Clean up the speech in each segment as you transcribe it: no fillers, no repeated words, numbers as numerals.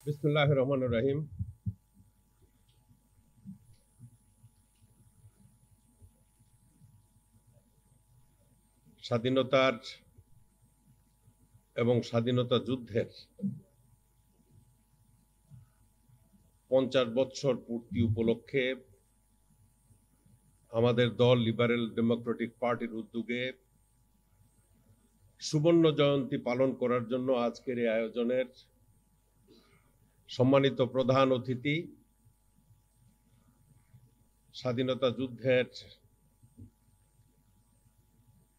বিসমিল্লাহির রহমানির রহিম। স্বাধীনতার এবং স্বাধীনতা যুদ্ধের 50 বছর পূর্তি উপলক্ষে আমাদের দল লিবারেল ডেমোক্রেটিক পার্টির উদ্যোগে সুবর্ণ জয়ন্তী পালন করার জন্য আজকের এই আয়োজনের সম্মানিত প্রধান অতিথি, স্বাধীনতা যুদ্ধের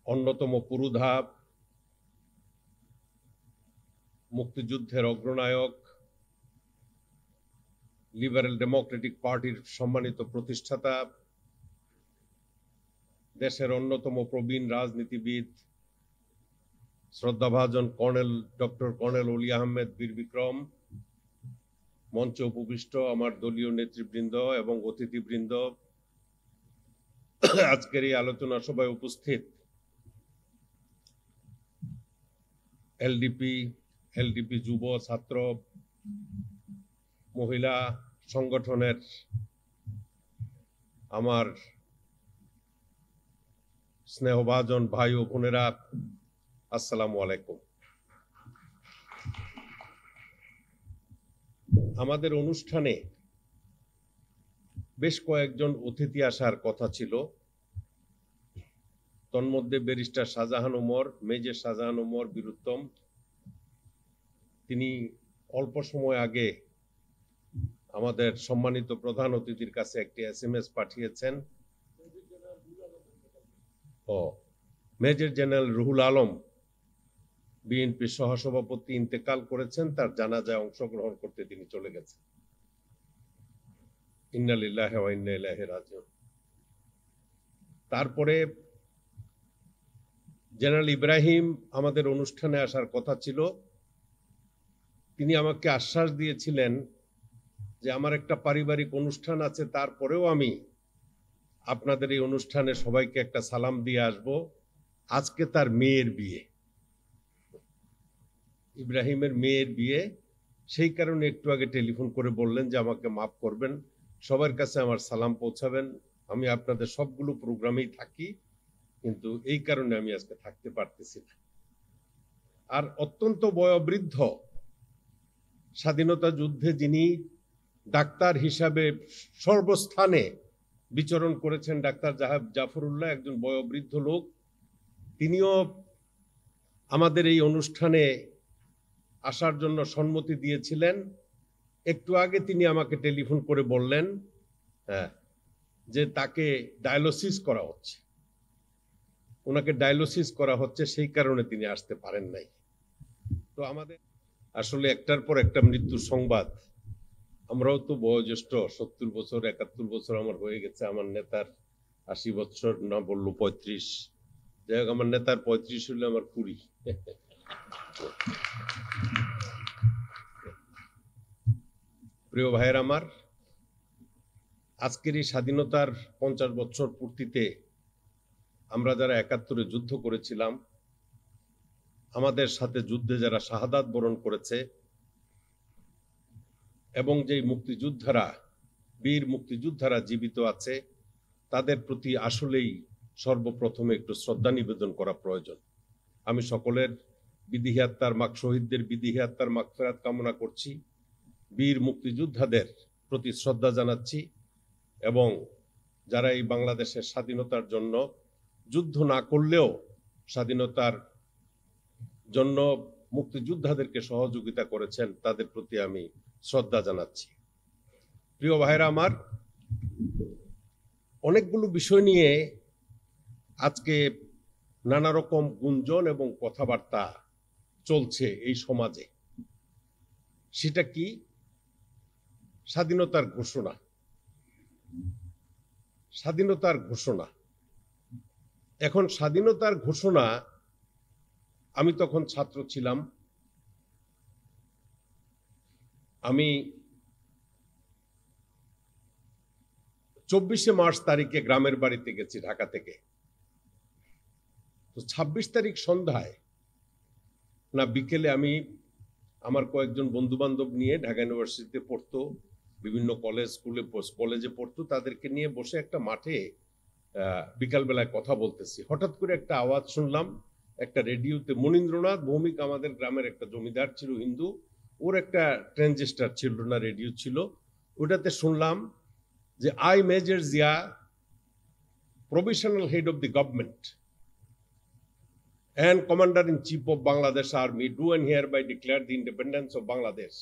অন্যতম পুরোধা, মুক্তিযুদ্ধের অগ্রনায়ক, লিবারেল ডেমোক্রেটিক পার্টির সম্মানিত প্রতিষ্ঠাতা, দেশের অন্যতম প্রবীণ রাজনীতিবিদ, শ্রদ্ধাভাজন ডক্টর কর্নেল অলি আহমেদ বীর বিক্রম, মঞ্চে উপবিষ্ট আমার দলীয় নেতৃবৃন্দ এবং অতিথিবৃন্দ, আজকের এই আলোচনা সভায় উপস্থিত এলডিপি যুব ছাত্র মহিলা সংগঠনের আমার স্নেহভাজন ভাই ও বোনেরা, আসসালামু আলাইকুম। আমাদের অনুষ্ঠানে বেশ কয়েকজন অতিথি আসার কথা ছিল। তন্মধ্যে ব্যারিস্টার শাহজাহান ওমর, মেজর শাহজাহান ওমর বীরুত্তম, তিনি অল্প সময় আগে আমাদের সম্মানিত প্রধান অতিথির কাছে একটি SMS পাঠিয়েছেন। Major general Ruhul Alam BNP সহসভাপতি ইন্তেকাল করেছেন, তার জানাজায় অংশগ্রহণ করতে তিনি চলে গেছেন। ইন্না লিল্লাহি ওয়া ইন্না ইলাইহি রাজিউন। তারপরে জেনারেল ইব্রাহিম আমাদের অনুষ্ঠানে আসার কথা ছিল। তিনি আমাকে আশ্বাস দিয়েছিলেন যে আমার একটা পারিবারিক অনুষ্ঠান আছে, তারপরেও আমি আপনাদের এই অনুষ্ঠানে সবাইকে একটা সালাম দিয়ে আসব। আজকে তার মেয়ের বিয়ে, ইব্রাহিমের মেয়ের বিয়ে, সেই কারণে একটু আগে টেলিফোন করে বললেন যে আমাকে মাফ করবেন, সবার কাছে আমার সালাম পৌঁছাবেন। আমি আপনাদের সবগুলো প্রোগ্রামেই থাকি, কিন্তু এই কারণে আমি আজকে থাকতে পারতেছি না। আর অত্যন্ত বয়োবৃদ্ধ, স্বাধীনতা যুদ্ধে যিনি ডাক্তার হিসাবে সর্বস্থানে বিচরণ করেছেন, ডাক্তার জাফরুল্লাহ, একজন বয়োবৃদ্ধ লোক, তিনিও আমাদের এই অনুষ্ঠানে আসার জন্য সম্মতি দিয়েছিলেন। একটু আগে তিনি আমাকে টেলিফোন করে বললেন যে তাকে ডায়ালিসিস করা হচ্ছে, ওনাকে ডায়ালিসিস করা হচ্ছে, সেই কারণে তিনি আসতে পারেন নাই। তো আমাদের আসলে একটার পর একটা মৃত্যুর সংবাদ। আমরাও তো বয়োজ্যেষ্ঠ, 70 বছর 71 বছর আমার হয়ে গেছে। আমার নেতার 80 বছর না বললো 35, যাই হোক আমার নেতার 35 হলে আমার 20। প্রিয় ভাইয়ের আমার, আজকের এই স্বাধীনতার 50 বছর পূর্তিতে আমরা যারা 71-এ যুদ্ধ করেছিলাম, আমাদের সাথে যুদ্ধে যারা শাহাদাত বরণ করেছে এবং যেই মুক্তিযোদ্ধারা, বীর মুক্তিযোদ্ধারা জীবিত আছে, তাদের প্রতি আসলেই সর্বপ্রথমে একটু শ্রদ্ধা নিবেদন করা প্রয়োজন। আমি সকলের শহীদদের বিদিহি আত্মার মাগফিরাত কামনা করছি, বীর মুক্তিযোদ্ধাদের প্রতি শ্রদ্ধা জানাচ্ছি, এবং যারা এই বাংলাদেশের স্বাধীনতার জন্য যুদ্ধ না করলেও স্বাধীনতার জন্য মুক্তিযোদ্ধাদেরকে সহযোগিতা করেছেন, তাদের প্রতি আমি শ্রদ্ধা জানাচ্ছি। প্রিয় ভাইরা আমার, অনেকগুলো বিষয় নিয়ে আজকে নানা রকম গুঞ্জন এবং কথাবার্তা চলছে এই সমাজে। সেটা কি? স্বাধীনতার ঘোষণা। স্বাধীনতার ঘোষণা। এখন স্বাধীনতার ঘোষণা, আমি তখন ছাত্র ছিলাম, আমি 24শে মার্চ তারিখে গ্রামের বাড়িতে গেছি ঢাকা থেকে। তো 26 তারিখ সন্ধ্যায় না বিকেলে আমি আমার কয়েকজন বন্ধু বান্ধব নিয়ে ঢাকা ইউনিভার্সিটিতে পড়তো, বিভিন্ন কলেজে পড়তো, তাদেরকে নিয়ে বসে একটা মাঠে বিকালবেলায় কথা বলতেছি। হঠাৎ করে একটা আওয়াজ শুনলাম, একটা রেডিওতে মনীন্দ্রনাথ ভৌমিক, আমাদের গ্রামের একটা জমিদার ছিল হিন্দু, ওর একটা ট্রানজিস্টার ছিল না, রেডিও ছিল, ওটাতে শুনলাম যে I major Zia, provisional head of the government and commander-in-chief of Bangladesh Army, do and hereby declare the independence of Bangladesh.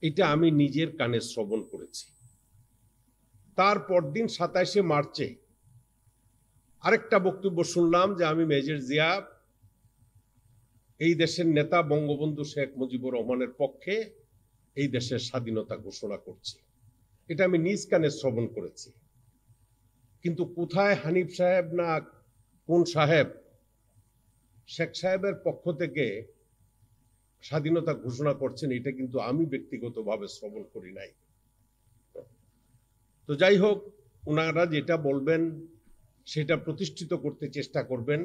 এটা আমি নিজের কানে শ্রবণ করেছি। তারপর দিন 27শে মার্চে আরেকটা বক্তব্য শুনলাম যে আমি মেজর জিয়া এই দেশের নেতা বঙ্গবন্ধু শেখ মুজিবুর রহমানের পক্ষে এই দেশের স্বাধীনতা ঘোষণা করছি। এটা আমি নিজ কানে শ্রবণ করেছি। কিন্তু কোথায় হানিফ সাহেব না কোন সাহেব শেখ সাহেবের পক্ষ থেকে স্বাধীনতা ঘোষণা করছেন, এটা কিন্তু আমি ব্যক্তিগতভাবে শ্রবণ করি নাই। তো যাই হোক, ওনারা যেটা বলবেন সেটা প্রতিষ্ঠিত করতে চেষ্টা করবেন।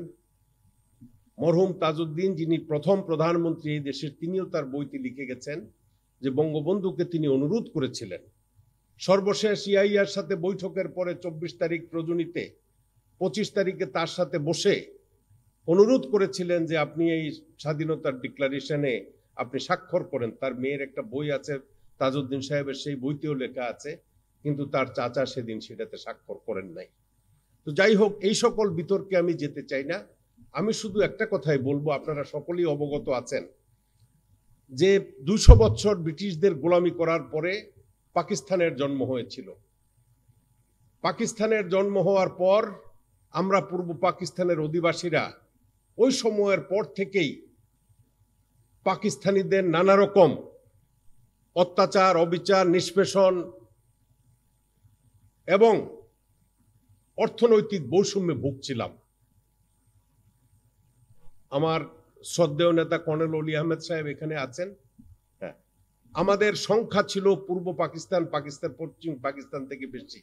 মরহুম তাজউদ্দিন, যিনি প্রথম প্রধানমন্ত্রী এই দেশের, তিনিও তার বইতে লিখে গেছেন যে বঙ্গবন্ধুকে তিনি অনুরোধ করেছিলেন, সর্বশেষ ইয়াহিয়ার সাথে বৈঠকের পরে 24 তারিখ রজনীতে 25 তারিখে তার সাথে বসে অনুরোধ করেছিলেন যে আপনি এই স্বাধীনতার ডিক্লারেশনে আপনি স্বাক্ষর করেন। তার মেয়ের একটা বই আছে তাজউদ্দিন সাহেবের, সেই বইতেও লেখা আছে, কিন্তু তার চাচা সেদিন সেটাতে স্বাক্ষর করেন নাই। তো যাই হোক, এই সকল বিতর্কে আমি যেতে চাই না। আমি শুধু একটা কথাই বলবো, আপনারা সকলেই অবগত আছেন যে 200 বছর ব্রিটিশদের গোলামি করার পরে পাকিস্তানের জন্ম হয়েছিল। পাকিস্তানের জন্ম হওয়ার পর আমরা পূর্ব পাকিস্তানের অধিবাসীরা ওই সময়ের পর থেকেই পাকিস্তানিদের নানা রকম অত্যাচার, অবিচার, নিষ্পেষণ এবং অর্থনৈতিক বৈষম্যে ভুগছিলাম। আমার শ্রদ্ধেয় নেতা কর্নেল অলি আহমেদ সাহেব এখানে আছেন। হ্যাঁ, আমাদের সংখ্যা ছিল পূর্ব পাকিস্তান, পশ্চিম পাকিস্তান থেকে বেশি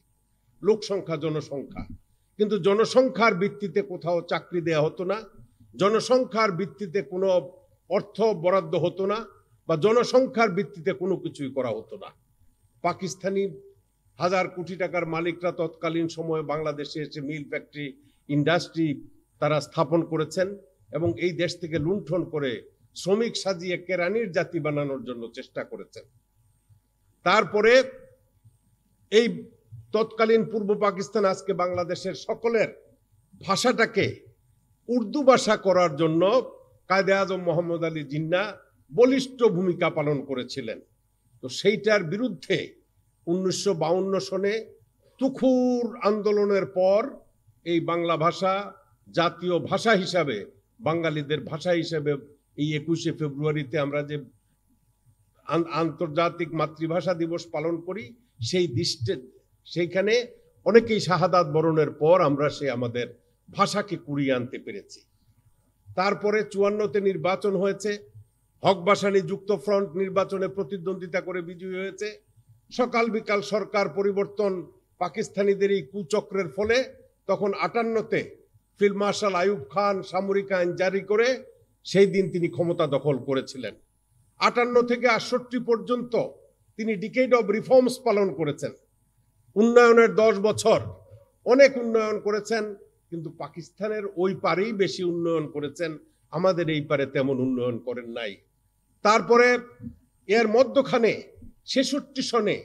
লোক সংখ্যা, জনসংখ্যা, কিন্তু জনসংখ্যার ভিত্তিতে কোথাও চাকরি দেয়া হতো না, জনসংখ্যার ভিত্তিতে কোনো অর্থ বরাদ্দ হতো না, বা জনসংখ্যার ভিত্তিতে কোনো কিছুই করা হতো না। পাকিস্তানি হাজার কোটি টাকার মালিকরা তৎকালীন সময়ে বাংলাদেশে এসে মিল, ফ্যাক্টরি, ইন্ডাস্ট্রি তারা স্থাপন করেছেন এবং এই দেশ থেকে লুণ্ঠন করে শ্রমিক সাজিয়ে কেরানির জাতি বানানোর জন্য চেষ্টা করেছেন। তারপরে এই তৎকালীন পূর্ব পাকিস্তান আজকে বাংলাদেশের সকলের ভাষাটাকে উর্দু ভাষা করার জন্য কায়েদে আজম মোহাম্মদ আলী জিন্নাহ বলিষ্ঠ ভূমিকা পালন করেছিলেন। তো সেইটার বিরুদ্ধে 1952 সনে তুখুর আন্দোলনের পর এই বাংলা ভাষা জাতীয় ভাষা হিসাবে, বাঙালিদের ভাষা হিসাবে এই 21শে ফেব্রুয়ারিতে আমরা যে আন্তর্জাতিক মাতৃভাষা দিবস পালন করি, সেইখানে অনেকেই শাহাদাত বরণের পর আমরা আমাদের ভাষাকে কুড়িয়ে আনতে পেরেছি। তারপরে 54তে নির্বাচন হয়েছে, হক ভাসানী যুক্ত ফ্রন্ট নির্বাচনে প্রতিদ্বন্দ্বিতা করে বিজয়ী হয়েছে। সকাল বিকাল সরকার পরিবর্তন পাকিস্তানিদের এই কুচক্রের ফলে তখন 58তে ফিল্ড মার্শাল আইয়ুব খান সামরিক আইন জারি করে সেই দিন তিনি ক্ষমতা দখল করেছিলেন। 58 থেকে 68 পর্যন্ত তিনি ডিকেড অব রিফর্মস পালন করেছেন। উন্নয়নের 10 বছর, অনেক উন্নয়ন করেছেন, কিন্তু পাকিস্তানের ওই পারেই বেশি উন্নয়ন করেছেন, আমাদের এই পারে তেমন উন্নয়ন করেন নাই। তারপরে এর মধ্যখানে 66 সনে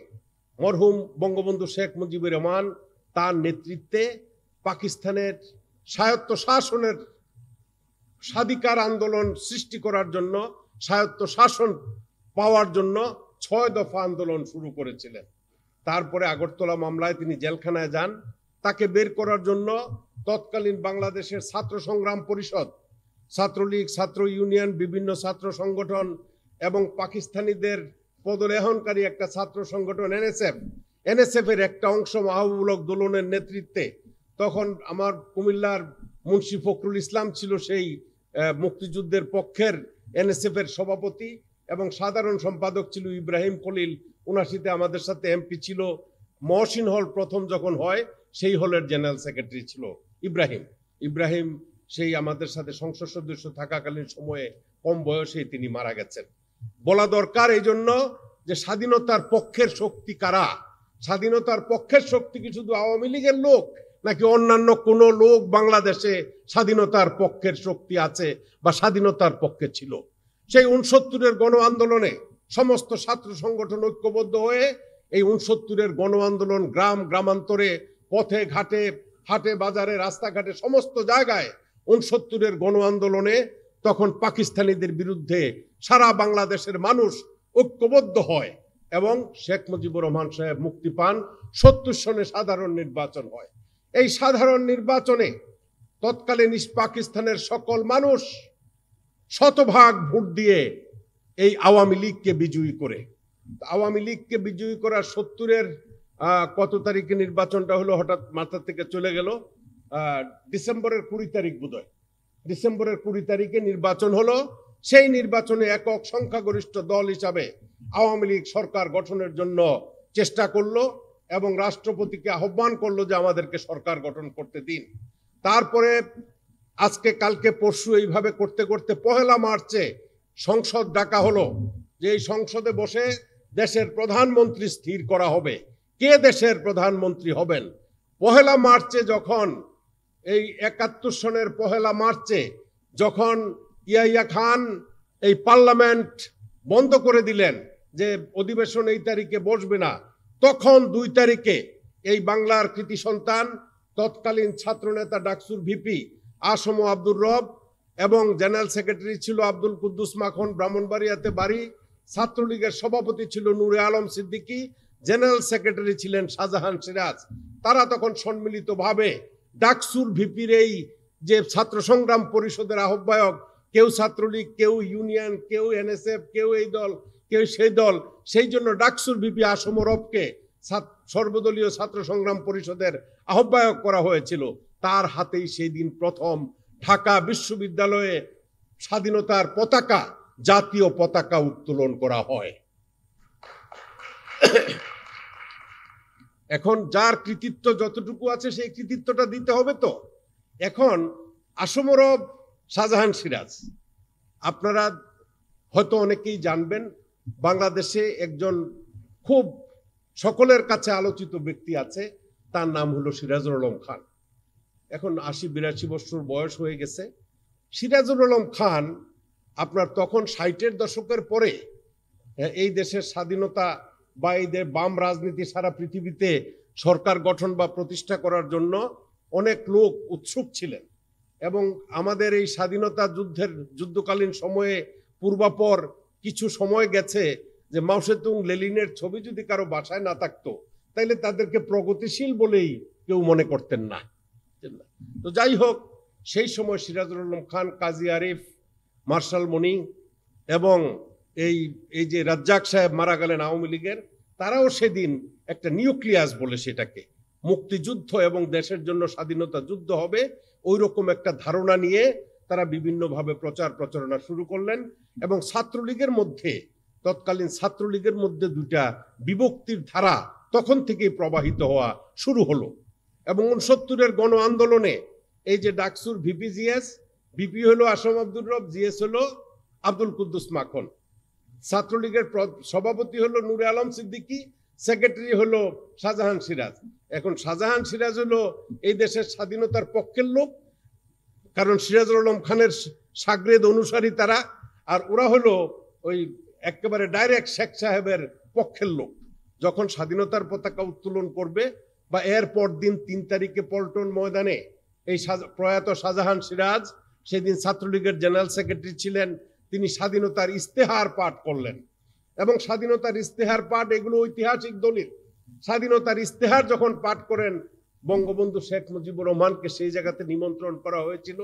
মরহুম বঙ্গবন্ধু শেখ মুজিবুর রহমান তার নেতৃত্বে পাকিস্তানের স্বায়ত্ত শাসনের স্বাধিকার আন্দোলন সৃষ্টি করার জন্য, স্বায়ত্ত শাসন পাওয়ার জন্য 6 দফা আন্দোলন শুরু করেছিলেন। তারপরে আগরতলা মামলায় তিনি জেলখানায় যান। তাকে বের করার জন্য তৎকালীন বাংলাদেশের ছাত্র সংগ্রাম পরিষদ, ছাত্রলীগ, ছাত্র ইউনিয়ন, বিভিন্ন ছাত্র সংগঠন এবং পাকিস্তানিদের পদলেহনকারী একটা ছাত্র সংগঠন এনএসএফ এর একটা অংশ মাহবুবুল হক দোলনের নেতৃত্বে, তখন আমার কুমিল্লার মুন্সি ফখরুল ইসলাম ছিল সেই মুক্তিযুদ্ধের পক্ষের এনএসএফ এর সভাপতি, এবং সাধারণ সম্পাদক ছিল ইব্রাহিম খলিল। 79তে আমাদের সাথে এমপি ছিল। মহসিন হল প্রথম যখন হয়, সেই হলের জেনারেল সেক্রেটারি ছিল ইব্রাহিম। সেই আমাদের সাথে সংসদ সদস্য থাকাকালীন সময়ে কম বয়সে তিনি মারা গেছেন। বলা দরকার এই জন্য যে স্বাধীনতার পক্ষের শক্তি কারা? স্বাধীনতার পক্ষের শক্তি কি শুধু আওয়ামী লীগের লোক, নাকি অন্যান্য কোন লোক বাংলাদেশে স্বাধীনতার পক্ষের শক্তি আছে বা স্বাধীনতার পক্ষে ছিল? সেই 69-এর গণ আন্দোলনে সমস্ত ছাত্র সংগঠন ঐক্যবদ্ধ হয়ে এই 69-এর গণ আন্দোলন গ্রাম গ্রামান্তরে, পথে ঘাটে, হাটে বাজারে, রাস্তাঘাটে, সমস্ত জায়গায় 69-এর গণ আন্দোলনে তখন পাকিস্তানিদের বিরুদ্ধে সারা বাংলাদেশের মানুষ ঐক্যবদ্ধ হয় এবং শেখ মুজিবুর রহমান সাহেব মুক্তি পান। 70 সনে সাধারণ নির্বাচন হয়। এই সাধারণ নির্বাচনে তৎকালীন পাকিস্তানের সকল মানুষ শতভাগ ভোট দিয়ে এই আওয়ামী লীগকে বিজয়ী করে। আওয়ামী লীগকে বিজয়ী করার 70-এর কত তারিখে নির্বাচনটা হলো হঠাৎ মাথা থেকে চলে গেল, ডিসেম্বরের 20 তারিখ বোধহয়। ডিসেম্বরের 20 তারিখে নির্বাচন হলো। সেই নির্বাচনে একক সংখ্যাগরিষ্ঠ দল হিসাবে আওয়ামী লীগ সরকার গঠনের জন্য চেষ্টা করলো এবং রাষ্ট্রপতিকে আহ্বান করলো যে আমাদেরকে সরকার গঠন করতে দিন। তারপরে আজকে কালকে পরশু এইভাবে করতে করতে 1 মার্চে সংসদ ডাকা হলো যে এই সংসদে বসে দেশের প্রধানমন্ত্রী স্থির করা হবে, কে দেশের প্রধানমন্ত্রী হবেন। 1 মার্চে যখন এই 71 সনের 1 মার্চে যখন ইয়াহিয়া খান এই পার্লামেন্ট বন্ধ করে দিলেন যে অধিবেশন এই তারিখে বসবে না, তখন 2 তারিখে এই বাংলার কৃতি সন্তান তৎকালীন ছাত্রনেতা ডাকসুর ভিপি আসম আব্দুর রব এবং জেনারেল সেক্রেটারি ছিল আব্দুল কুদ্দুস মাখন, ব্রাহ্মণবাড়িয়াতে বাড়ি, ছাত্রলীগের সভাপতি ছিল নূরে আলম সিদ্দিকী, জেনারেল সেক্রেটারি ছিলেন শাহজাহান সিরাজ। তারা তখন সম্মিলিতভাবে ডাকসুর ভিপির এই যে ছাত্র সংগ্রাম পরিষদের আহ্বায়ক, কেউ ছাত্রলীগ, কেউ ইউনিয়ন, কেউ এনএসএফ, কেউ এই দল, কেউ সেই দল, সেই জন্য ডাকসুর ভিপি আসম রবকে সর্বদলীয় ছাত্র সংগ্রাম পরিষদের আহ্বায়ক করা হয়েছিল। তার হাতেই সেই দিন প্রথম ঢাকা বিশ্ববিদ্যালয়ে স্বাধীনতার পতাকা, জাতীয় পতাকা উত্তোলন করা হয়। এখন যার কৃতিত্ব যতটুকু আছে সেই কৃতিত্বটা দিতে হবে। তো এখন আসম রব, শাহজাহান সিরাজ, আপনারা হয়তো অনেকেই জানবেন, বাংলাদেশে একজন খুব সকলের কাছে আলোচিত ব্যক্তি আছে, তার নাম হলো সিরাজুল আলম খান। এখন 80-82 বছর বয়স হয়ে গেছে। সিরাজুল আলম খান আপনার তখন 60-এর দশকের পরে এই দেশের স্বাধীনতা বা এই বাম রাজনীতি সারা পৃথিবীতে সরকার গঠন বা প্রতিষ্ঠা করার জন্য অনেক লোক উৎসুক ছিলেন এবং আমাদের এই স্বাধীনতা যুদ্ধকালীন সময়ে পূর্বাপর কিছু সময় গেছে যে মাও সেতুং, লেনিনের ছবি যদি কারো বাসায় না থাকতো তাইলে তাদেরকে প্রগতিশীল বলেই কেউ মনে করতেন না। তো যাই হোক, সেই সময় সিরাজুল আলম খান, কাজী আরিফ, মার্শাল মনি এবং এই যে রাজ্জাক সাহেব মারা গেলেন আওয়ামী লীগের, তারাও সেদিন একটা নিউক্লিয়াস বলে সেটাকে মুক্তিযুদ্ধ এবং দেশের জন্য স্বাধীনতা যুদ্ধ হবে ওই রকম একটা ধারণা নিয়ে তারা বিভিন্নভাবে প্রচার প্রচারণা শুরু করলেন এবং ছাত্রলীগের মধ্যে, তৎকালীন ছাত্রলীগের মধ্যে 2টা বিভক্তির ধারা তখন থেকেই প্রবাহিত হওয়া শুরু হলো এবং 69-এর গণ আন্দোলনে এই যে ডাকসুর ভিপি জিএস, ভিপি হলো আসম আব্দুর রব, জিএস হলো আব্দুল কুদ্দুস মাখন, ছাত্রলীগের সভাপতি হলো নূরে আলম সিদ্দিকী, সেক্রেটারি হলো শাহজাহান সিরাজ। এখন শাহজাহান সিরাজ হলো এই দেশের স্বাধীনতার পক্ষের লোক, কারণ সিরাজুল আলম খানের সাগরেদ অনুসারী তারা, আর ওরা হলো ওই একেবারে ডাইরেক্ট শেখ সাহেবের পক্ষের লোক। যখন স্বাধীনতার পতাকা উত্তোলন করবে বা এরপর দিন 3 তারিখে পল্টন ময়দানে এই প্রয়াত শাহজাহান সিরাজ, সেদিন ছাত্রলীগের জেনারেল সেক্রেটারি ছিলেন, তিনি স্বাধীনতার ইস্তেহার পাঠ করলেন এবং স্বাধীনতার ইস্তেহার পাঠ এগুলো ঐতিহাসিক দলিল। স্বাধীনতার ইস্তেহার যখন পাঠ করেন, বঙ্গবন্ধু শেখ মুজিবুর রহমানকে সেই জায়গাতে নিমন্ত্রণ করা হয়েছিল,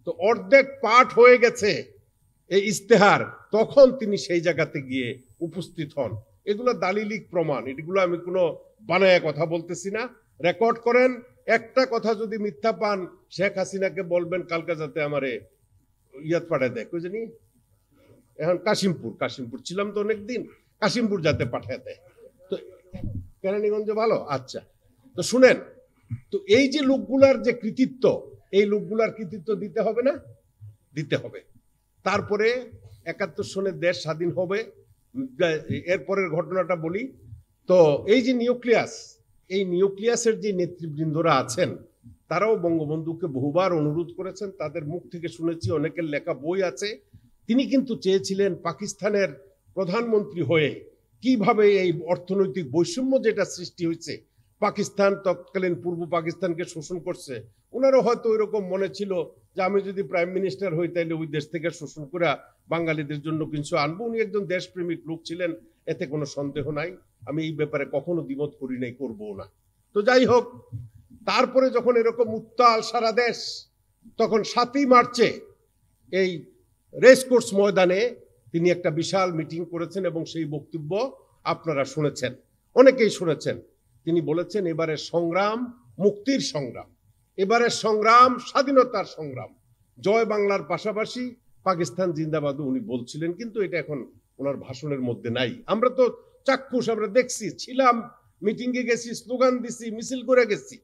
তো অর্ধেক পাঠ হয়ে গেছে এই ইস্তেহার, তখন তিনি সেই জায়গাতে গিয়ে উপস্থিত হন। এগুলো দালিলিক প্রমাণ, এগুলো আমি কোনো বানায়া কথা বলতেছি না, রেকর্ড করেন। একটা কথা যদি মিথ্যা পান, শেখ হাসিনাকে বলবেন কালকে যাতে আমারে ইয়াত পাঠায় দেয়, কই জানি এখন কাশিমপুর ছিলাম তো অনেকদিন, কাশিমপুর যাতে পাঠায় দেয়। তো কেরানীগঞ্জ ভালো, আচ্ছা। তো শুনেন, তো এই যে লোকগুলার যে কৃতিত্ব, এই লোকগুলার কৃতিত্ব দিতে হবে না? দিতে হবে। তারপরে 71 সনে দেশ স্বাধীন হবে। এরপরের ঘটনাটা বলি। তো এই যে নিউক্লিয়াস, এই নিউক্লিয়াসের যে নেতৃবৃন্দরা আছেন তারাও বঙ্গবন্ধুকে বহুবার অনুরোধ করেছেন, তাদের মুখ থেকে শুনেছি, অনেকের লেখা বই আছে। তিনি কিন্তু চেয়েছিলেন পাকিস্তানের প্রধানমন্ত্রী হয়ে কিভাবে এই অর্থনৈতিক বৈষম্য যেটা সৃষ্টি হয়েছে, পাকিস্তান তৎকালীন পূর্ব পাকিস্তানকে শোষণ করছে, ওনারও হয়তো ওইরকম মনে ছিল যে আমি যদি প্রাইম মিনিস্টার হই তাহলে ওই দেশ থেকে শোষণ করে বাঙালিদের জন্য কিছু আনবো। উনি একজন দেশপ্রেমিক লোক ছিলেন, এতে কোনো সন্দেহ নাই। আমি এই ব্যাপারে কখনো দ্বিমত করি নাই, করবো না। তো যাই হোক, তারপরে যখন এরকম উত্তাল সারা দেশ, তখন 7ই মার্চে এই রেসকোর্স ময়দানে তিনি একটা বিশাল মিটিং করেছেন এবং সেই বক্তব্য আপনারা শুনেছেন, অনেকেই শুনেছেন। তিনি বলেছেন এবারের সংগ্রাম মুক্তির সংগ্রাম, এবারের সংগ্রাম স্বাধীনতার সংগ্রাম, জয় বাংলার পাশাপাশি পাকিস্তান জিন্দাবাদও উনি বলছিলেন, কিন্তু এটা এখন ওনার ভাষণের মধ্যে নাই। আমরা তো চাক্ষুষ, আমরা দেখছি, ছিলাম, মিটিংয়ে গেছি, স্লোগান দিছি, মিছিল করে গেছি,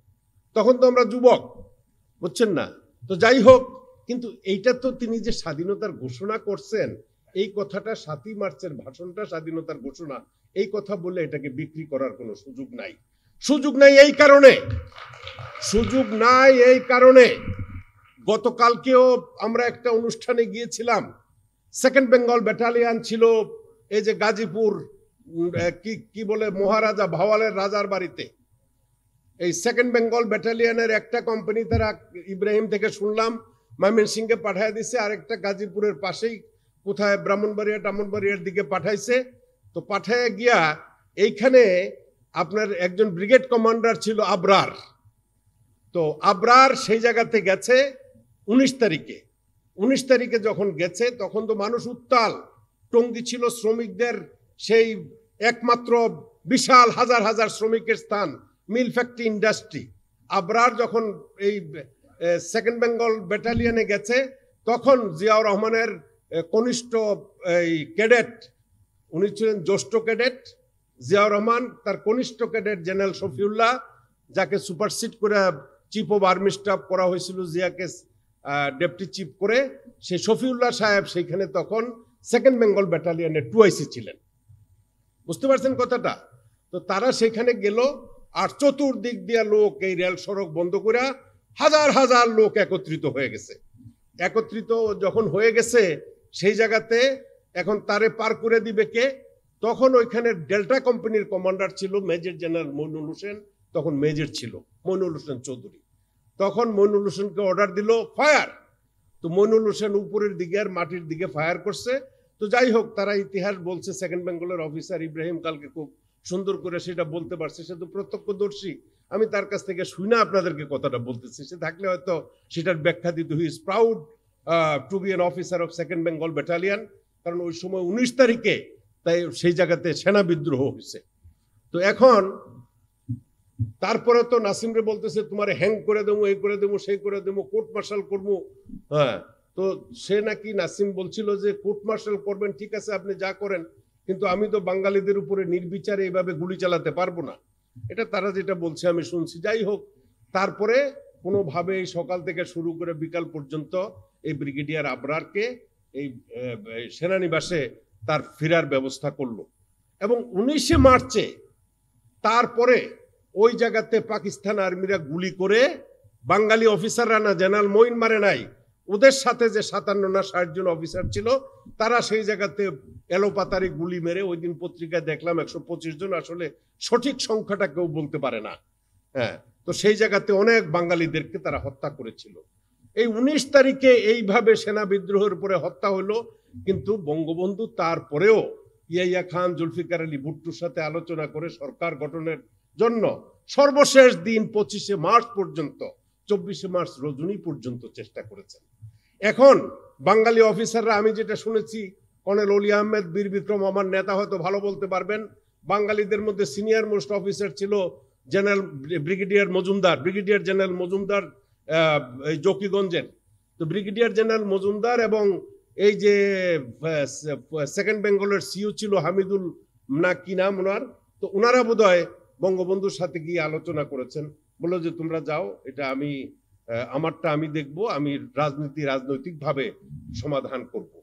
তখন তো আমরা যুবক, বুঝছেন না? তো যাই হোক, কিন্তু এইটা তো তিনি যে স্বাধীনতার ঘোষণা করছেন, এই কথাটা 7ই মার্চের ভাষণটা স্বাধীনতার ঘোষণা, এই কথা বলে এটাকে বিক্রি করার কোনো সুযোগ নাই। সুযোগ নাই এই কারণে, সুযোগ নাই এই কারণে গতকালকেও আমরা একটা অনুষ্ঠানে গিয়েছিলাম, সেকেন্ড বেঙ্গল ব্যাটালিয়ান ছিল এই যে গাজীপুর কি বলে মহারাজা ভাওয়ালের রাজার বাড়িতে। এই সেকেন্ড বেঙ্গল ব্যাটালিয়ানের একটা কোম্পানি তারা ইব্রাহিম থেকে শুনলাম ময়মনসিংহে পাঠায় দিছে, আরেকটা গাজীপুরের পাশেই কোথায় ব্রাহ্মণবাড়িয়ার দিকে পাঠাইছে। তো পাঠায় গিয়া এইখানে আপনার একজন ব্রিগেড কমান্ডার ছিল আবরার। তো আবরার সেই জায়গাতে গেছে 19 তারিখে। 19 তারিখে যখন গেছে তখন তো মানুষ উত্তাল, টঙ্গী ছিল শ্রমিকদের সেই একমাত্র বিশাল হাজার হাজার শ্রমিকের স্থান, মিল ফ্যাক্টরি ইন্ডাস্ট্রি। আবরার যখন এই সেকেন্ড বেঙ্গল ব্যাটালিয়নে গেছে তখন জিয়াউর রহমানের কনিষ্ঠ এই ক্যাডেট, উনি ছিলেন জ্যেষ্ঠ ক্যাডেট, জিয়াউর রহমান তার কনিষ্ঠ ক্যাডেট জেনারেল শফিউল্লাহ, যাকে সুপারসিড করে চিফ অফ আর্মি স্টাফ করা হয়েছিল, জিয়াকে ডেপুটি চিফ করে, সেই শফিউল্লাহ সাহেব সেইখানে তখন সেকেন্ড বেঙ্গল ব্যাটালিয়নের 2IC ছিলেন। বুঝতে পারছেন কথাটা? তো তারা সেখানে গেল, আর চতুর্দিক দিয়া লোক, এই রেল সড়ক বন্ধ করে হাজার হাজার লোক একত্রিত হয়ে গেছে। একত্রিত যখন হয়ে গেছে সেই জায়গাতে এখন তারে পার করে দিবে কে? তখন ওইখানে ডেল্টা কোম্পানির কমান্ডার ছিল মেজর জেনারেল মইনুল হোসেন, তখন মেজর ছিল মইনুল হোসেন চৌধুরী। তখন মইনুল হোসেনকে অর্ডার দিল ফায়ার। তো মইনুল হোসেন উপরের দিকে আর মাটির দিকে ফায়ার করছে। তো যাই হোক, তারা ইতিহাস বলছে, সেকেন্ড বেঙ্গলের অফিসার ইব্রাহিম কালকে খুব সুন্দর করে সেটা বলতে পারছে, সে তো প্রত্যক্ষদর্শী। আমি তার কাছ থেকে শুনে আপনাদেরকে কথাটা বলতেছি, সে থাকলে হয়তো সেটার ব্যাখ্যা দিত। He is proud to be an officer of second Bengal battalion, কারণ ওই সময় 19 তারিখে তাই সেই জায়গাতে সেনা বিদ্রোহ হয়েছে। তো এখন তারপরে তো নাসিমরে বলতেছে তোমার হ্যাং করে দেবো, এই করে দেবো, সেই করে দেবো, কোর্ট মার্শাল করবো। হ্যাঁ, তো সে নাকি নাসিম বলছিল যে কোর্ট মার্শাল করবেন, ঠিক আছে আপনি যা করেন, কিন্তু আমি তো বাঙালিদের উপরে নির্বিচারে এইভাবে গুলি চালাতে পারবো না। এটা তারা যেটা বলছে আমি শুনছি। যাই হোক, তারপরে কোনোভাবে এই সকাল থেকে শুরু করে বিকাল পর্যন্ত এই ব্রিগেডিয়ার আবরারকে এই সেনানিবাসে তার ফেরার ব্যবস্থা করলো। এবং 19শে মার্চে তারপরে ওই জায়গাতে পাকিস্তান আর্মিরা গুলি করে, বাঙালি অফিসাররা না, জেনারেল মঈন মারে নাই, ওদের সাথে যে 57 না 60 জন অফিসার ছিল তারা সেই জায়গাতে এলোপাতারি গুলি মেরে, ওই দিন পত্রিকায় দেখলাম 125 জন, আসলে সঠিক সংখ্যাটা কেউ বলতে পারে না। হ্যাঁ, তো সেই জায়গাতে অনেক বাঙালিদেরকে তারা হত্যা করেছিল। এই 19 তারিখে এইভাবে সেনা বিদ্রোহের উপরে হত্যা হলো। কিন্তু বঙ্গবন্ধু তারপরেও ইয়াইয়া খান, জুলফিকার আলী ভুট্টোর সাথে আলোচনা করে সরকার গঠনের জন্য সর্বশেষ দিন 25শে মার্চ পর্যন্ত, 24শে মার্চ রজনী পর্যন্ত চেষ্টা করেছেন। এখন বাঙালি অফিসাররা, আমি যেটা শুনেছি, কর্নেল অলি আহমেদ, বীর বিক্রম আমার নেতা হয়তো ভালো বলতে পারবেন, বাঙালিদের মধ্যে সিনিয়র মোস্ট অফিসার ছিল জেনারেল ব্রিগেডিয়ার জেনারেল মজুমদার জকিগঞ্জের। তো ব্রিগেডিয়ার জেনারেল মজুমদার এবং এই যে সেকেন্ড বেঙ্গলের সিইও ছিল হামিদুল না কি নাম ওনার, তো ওনারা বোধহয় বঙ্গবন্ধুর সাথে গিয়ে আলোচনা করেছেন, বললো যে তোমরা যাও, এটা আমি আমারটা আমি দেখবো, আমি রাজনৈতিকভাবে সমাধান করব।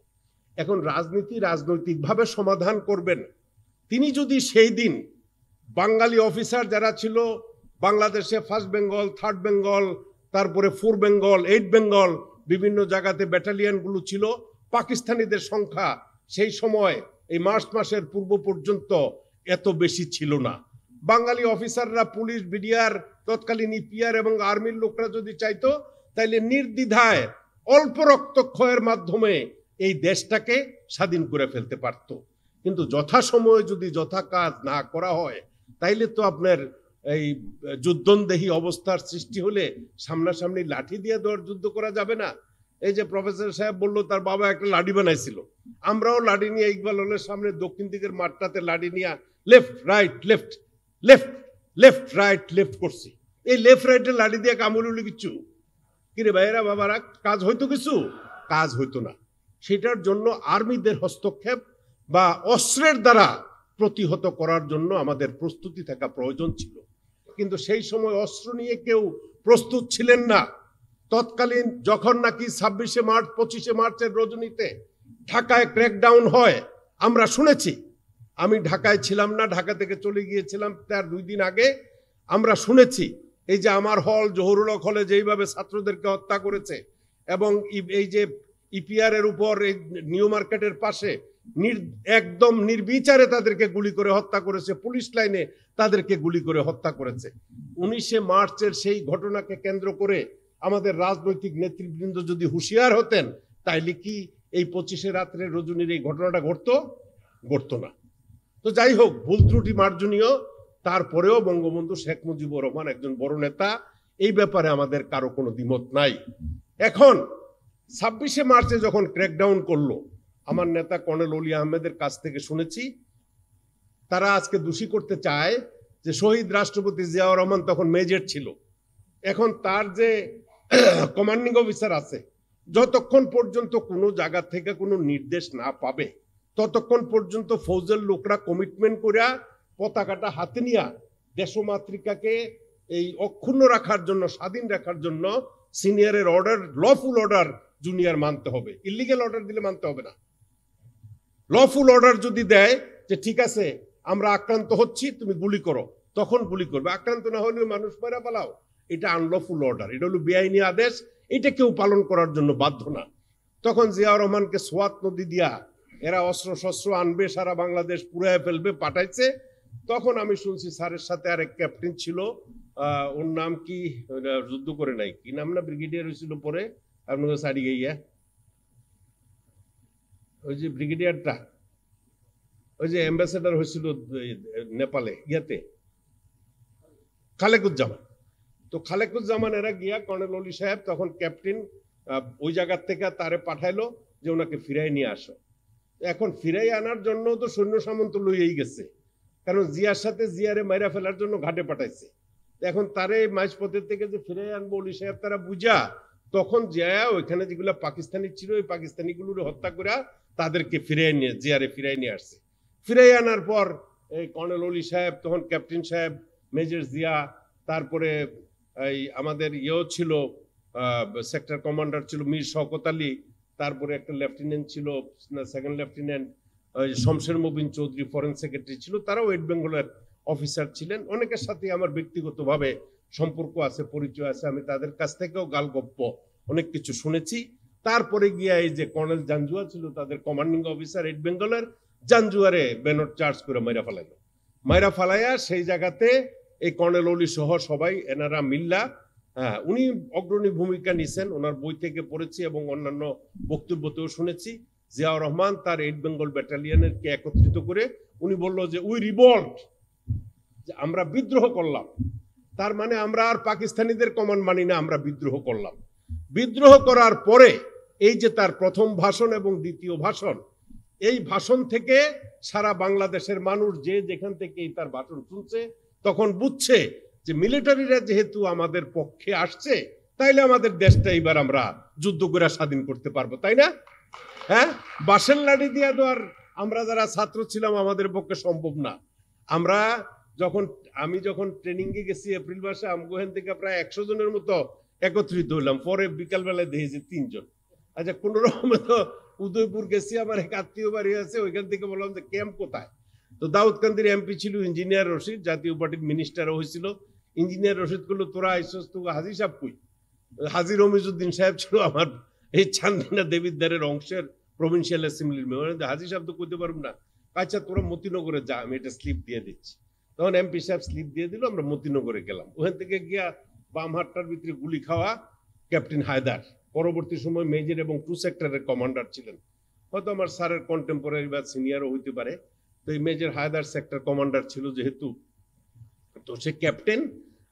এখন রাজনীতি রাজনৈতিকভাবে সমাধান করবেন। তিনি যদি সেই দিন বাঙালি অফিসার যারা ছিল বাংলাদেশে, ফার্স্ট বেঙ্গল, থার্ড বেঙ্গল, তারপরে 4 বেঙ্গল, 8 বেঙ্গল, বিভিন্ন জায়গাতে ব্যাটালিয়নগুলো ছিল, পাকিস্তানিদের সংখ্যা সেই সময় এই মার্চ মাসের পূর্ব পর্যন্ত এত বেশি ছিল না। বাঙালি অফিসাররা, পুলিশ, বিডিআর, তৎকালীন ইপিআর এবং আর্মির লোকরা যদি চাইতো তাইলে নির্দ্বিধায় অল্প রক্তক্ষয়ের মাধ্যমে এই দেশটাকে স্বাধীন করে ফেলতে পারত। কিন্তু যথাসময়ে যদি যথা কাজ না করা হয় তাইলে তো আপনার এই যুদ্ধন্দেহী অবস্থার সৃষ্টি হলে সামনাসামনি লাঠি দিয়ে যুদ্ধ করা যাবে না। এই যে প্রফেসর সাহেব বললো তার বাবা একটা লাঠি বানাইছিল, আমরাও লাঠি নিয়ে ইকবাল হলের সামনে দক্ষিণ দিকের মাঠটাতে লাঠি নিয়ে left right left left left right left করছি। এই লেফট রাইটের লাঠি দিয়ে কামড় হলো কিছু? কিরে ভাইয়েরা বাবারা, কাজ হইতো কিছু? কাজ হইতো না। সেটার জন্য আর্মিদের হস্তক্ষেপ বা অস্ত্রের দ্বারা প্রতিহত করার জন্য আমাদের প্রস্তুতি থাকা প্রয়োজন ছিল। কিন্তু সেই সময় অস্ত্র নিয়ে কেউ প্রস্তুত ছিলেন না। তৎকালীন যখন নাকি 26শে মার্চ 25শে মার্চের রজনীতে ঢাকায় ক্র্যাকডাউন হয়, আমরা শুনেছি, আমি ঢাকায় ছিলাম না, ঢাকা থেকে চলে গিয়েছিলাম তার 2 দিন আগে। আমরা শুনেছি এই যে আমার হল, জহুরুল হক হলে যেইভাবে ছাত্রদেরকে হত্যা করেছে, এবং এই যে ইপিআর এর উপর নিউ মার্কেটের পাশে একদম নির্বিচারে তাদেরকে গুলি করে হত্যা করেছে, পুলিশ লাইনে তাদেরকে গুলি করে হত্যা করেছে। 19শে মার্চের সেই ঘটনাকে কেন্দ্র করে আমাদের রাজনৈতিক নেতৃবৃন্দ যদি হুঁশিয়ার হতেন তাইলে কি এই 25শে রাত্রের রজনীর এই ঘটনাটা ঘটতো না। তো যাই হোক, ভুল ত্রুটি মার্জনীয়, তারপরেও বঙ্গবন্ধু শেখ মুজিবুর রহমান একজন বড় নেতা, এই ব্যাপারে আমাদের কারো কোনো দ্বিমত নাই। এখন 26শে মার্চে যখন ক্র্যাকডাউন করলো, আমার নেতা কর্নেল অলি আহমেদের কাছ থেকে শুনেছি তারা আজকে দোষী করতে চায় যে শহীদ রাষ্ট্রপতি জিয়াউর রহমান তখন মেজর ছিল। এখন তার যে কমান্ডিং অফিসার আছে, যতক্ষণ পর্যন্ত কোনো জায়গা থেকে কোনো নির্দেশ না পাবে ততক্ষণ পর্যন্ত ফৌজের লোকরা কমিটমেন্ট করিয়া পতাকাটা হাতে নিয়া দেশমাতৃকাকে এই অক্ষুণ্ণ রাখার জন্য, স্বাধীন রাখার জন্য সিনিয়রের অর্ডার, লফুল অর্ডার জুনিয়র মানতে হবে। ইলিগেল অর্ডার দিলে মানতে হবে না। লফুল অর্ডার যদি দেয় যে ঠিক আছে আমরা আক্রান্ত হচ্ছি, তুমি গুলি করো, তখন গুলি করবে। আক্রান্ত না হলে মানুষ মারা পালাও, এটা আনলফুল অর্ডার, এটা হলো বেআইনি আদেশ, এটা কেউ পালন করার জন্য বাধ্য না। তখন জিয়াউর রহমানকে সোয়াত নদী দিয়া এরা অস্ত্র শস্ত্র আনবে, সারা বাংলাদেশ পুরায় ফেলবে, পাঠাইছে। তখন আমি শুনছি স্যারের সাথে আরেক ক্যাপ্টেন ছিল, ওর নাম কি, যুদ্ধ করে নাই, কি নাম না, ব্রিগেডিয়ার হয়েছিল পরে, আপনাকে সারি গিয়া, ওই যে ব্রিগেডিয়ারটা, ওই যে অ্যাম্বাসেডার হয়েছিল নেপালে, ইয়াতে, খালেকুজ্জামান। তো খালেকুজ্জামান এরা গিয়া, কর্নেল অলি সাহেব তখন ক্যাপ্টেন, ওই জায়গার থেকে তারে পাঠাইলো যে ওনাকে ফিরাই নিয়ে আসো। এখন ফিরাই আনার জন্য তো সৈন্য সামন্ত লইয়েই গেছে, কারণ জিয়ার সাথে জিয়ারে মাইরা ফেলার জন্য ঘাটে পাঠাইছে। এখন তারে মাঝপথের থেকে যে ফিরাই আনবো অলি সাহেব তারা বুঝা, তখন জিয়া ওইখানে যেগুলো পাকিস্তানি ছিল ওই পাকিস্তানিগুলোর হত্যা করে তাদেরকে ফিরাই নিয়ে জিয়ারে ফিরাই নিয়ে আসছে। ফিরাই আনার পর এই কর্নেল অলি সাহেব, তখন ক্যাপ্টেন সাহেব, মেজর জিয়া, তারপরে এই আমাদের ইয়েও ছিল, সেক্টর কমান্ডার ছিল মীর শওকত আলী, তারপরে একটা লেফটেন্যান্ট ছিল, second lieutenant Shamsher Mubin Chowdhury, foreign secretary ছিল, তারাও ওয়েস্ট বেঙ্গলের অফিসার ছিলেন। অনেকের সাথে আমার ব্যক্তিগতভাবে সম্পর্ক আছে, পরিচয় আছে, আমি তাদের কাছ থেকেও গালগপ্প অনেক কিছু শুনেছি। তারপরে গিয়া এই যে কর্নেল জাঞ্জুয়া ছিল তাদের কমান্ডিং অফিসার ওয়েস্ট বেঙ্গলের, জাঞ্জুয়ারে ব্যানর চার্জ করে মাইরা ফালাইয়া সেই জায়গাতে এই কর্নেল অলি সহ সবাই এনারা মিল্লা, উনি অগ্রণী ভূমিকা নিছেন, ওনার বই থেকে পড়েছি এবং অন্যান্য বক্তব্যতেও শুনেছি। জিয়াউর রহমান তার 8 বেঙ্গল ব্যাটালিয়নের কে একত্রিত করে উনি বলল যে উই রিভল্ট, যে আমরা বিদ্রোহ করলাম। তার মানে আমরা আর পাকিস্তানিদের কমান্ড মানি না, আমরা বিদ্রোহ করলাম। বিদ্রোহ করার পরে এই যে তার প্রথম ভাষণ এবং দ্বিতীয় ভাষণ, এই ভাষণ থেকে সারা বাংলাদেশের মানুষ যে যেখান থেকে তার ভাষণ শুনছে তখন বুঝছে যে মিলিটারিরা যেহেতু আমাদের পক্ষে আসছে, তাইলে আমাদের দেশটা এবার আমরা যুদ্ধ করে স্বাধীন করতে পারবো, তাই না? হ্যাঁ, বাঁশের লাঠি দিয়া তো আর আমরা যারা ছাত্র ছিলাম আমাদের পক্ষে সম্ভব না। আমি যখন ট্রেনিং এ গেছি এপ্রিল মাসে, আমগোহেন থেকে প্রায় 100 জনের মতো একত্রিত হইলাম। পরে বিকালবেলায় দেখেছি 3 জন। আচ্ছা, কোন রকমে তো উদয়পুর গেছি, আমার এক আত্মীয় বাড়ি আছে, ওইখান থেকে বললাম যে ক্যাম্প কোথায়। তো দাউদকান্দির এমপি ছিল ইঞ্জিনিয়ার রশিদ, জাতীয় পার্টির মিনিস্টারও হয়েছিল। ইঞ্জিনিয়ার রশিদ করলো তোরা আইসস, তো হাজি সাহেব কই? হাজি রমিজউদ্দিন সাহেব ছিল আমার এই চান্দিনা দেবিদ্বারের অংশের প্রভিন্সিয়াল অ্যাসেম্বলির মেম্বার। হাজি সাহেব তো কইতে পারব না। আচ্ছা তোরা মতিনগরে যা, আমি এটা স্লিপ দিয়ে দিচ্ছি। তখন এমপি সাহেব স্লিপ দিয়ে দিল, আমরা মতিনগরে গেলাম। ওখান থেকে গিয়া বাম হাতটার ভিতরে গুলি খাওয়া ক্যাপ্টেন হায়দার, পরবর্তী সময় মেজর এবং 2 সেক্টরের কমান্ডার ছিলেন, হয়তো আমার স্যারের কন্টেম্পোরারি বা সিনিয়রও হইতে পারে। তো এই মেজর হায়দার সেক্টর কমান্ডার ছিল যেহেতু, তো সে ক্যাপ্টেন।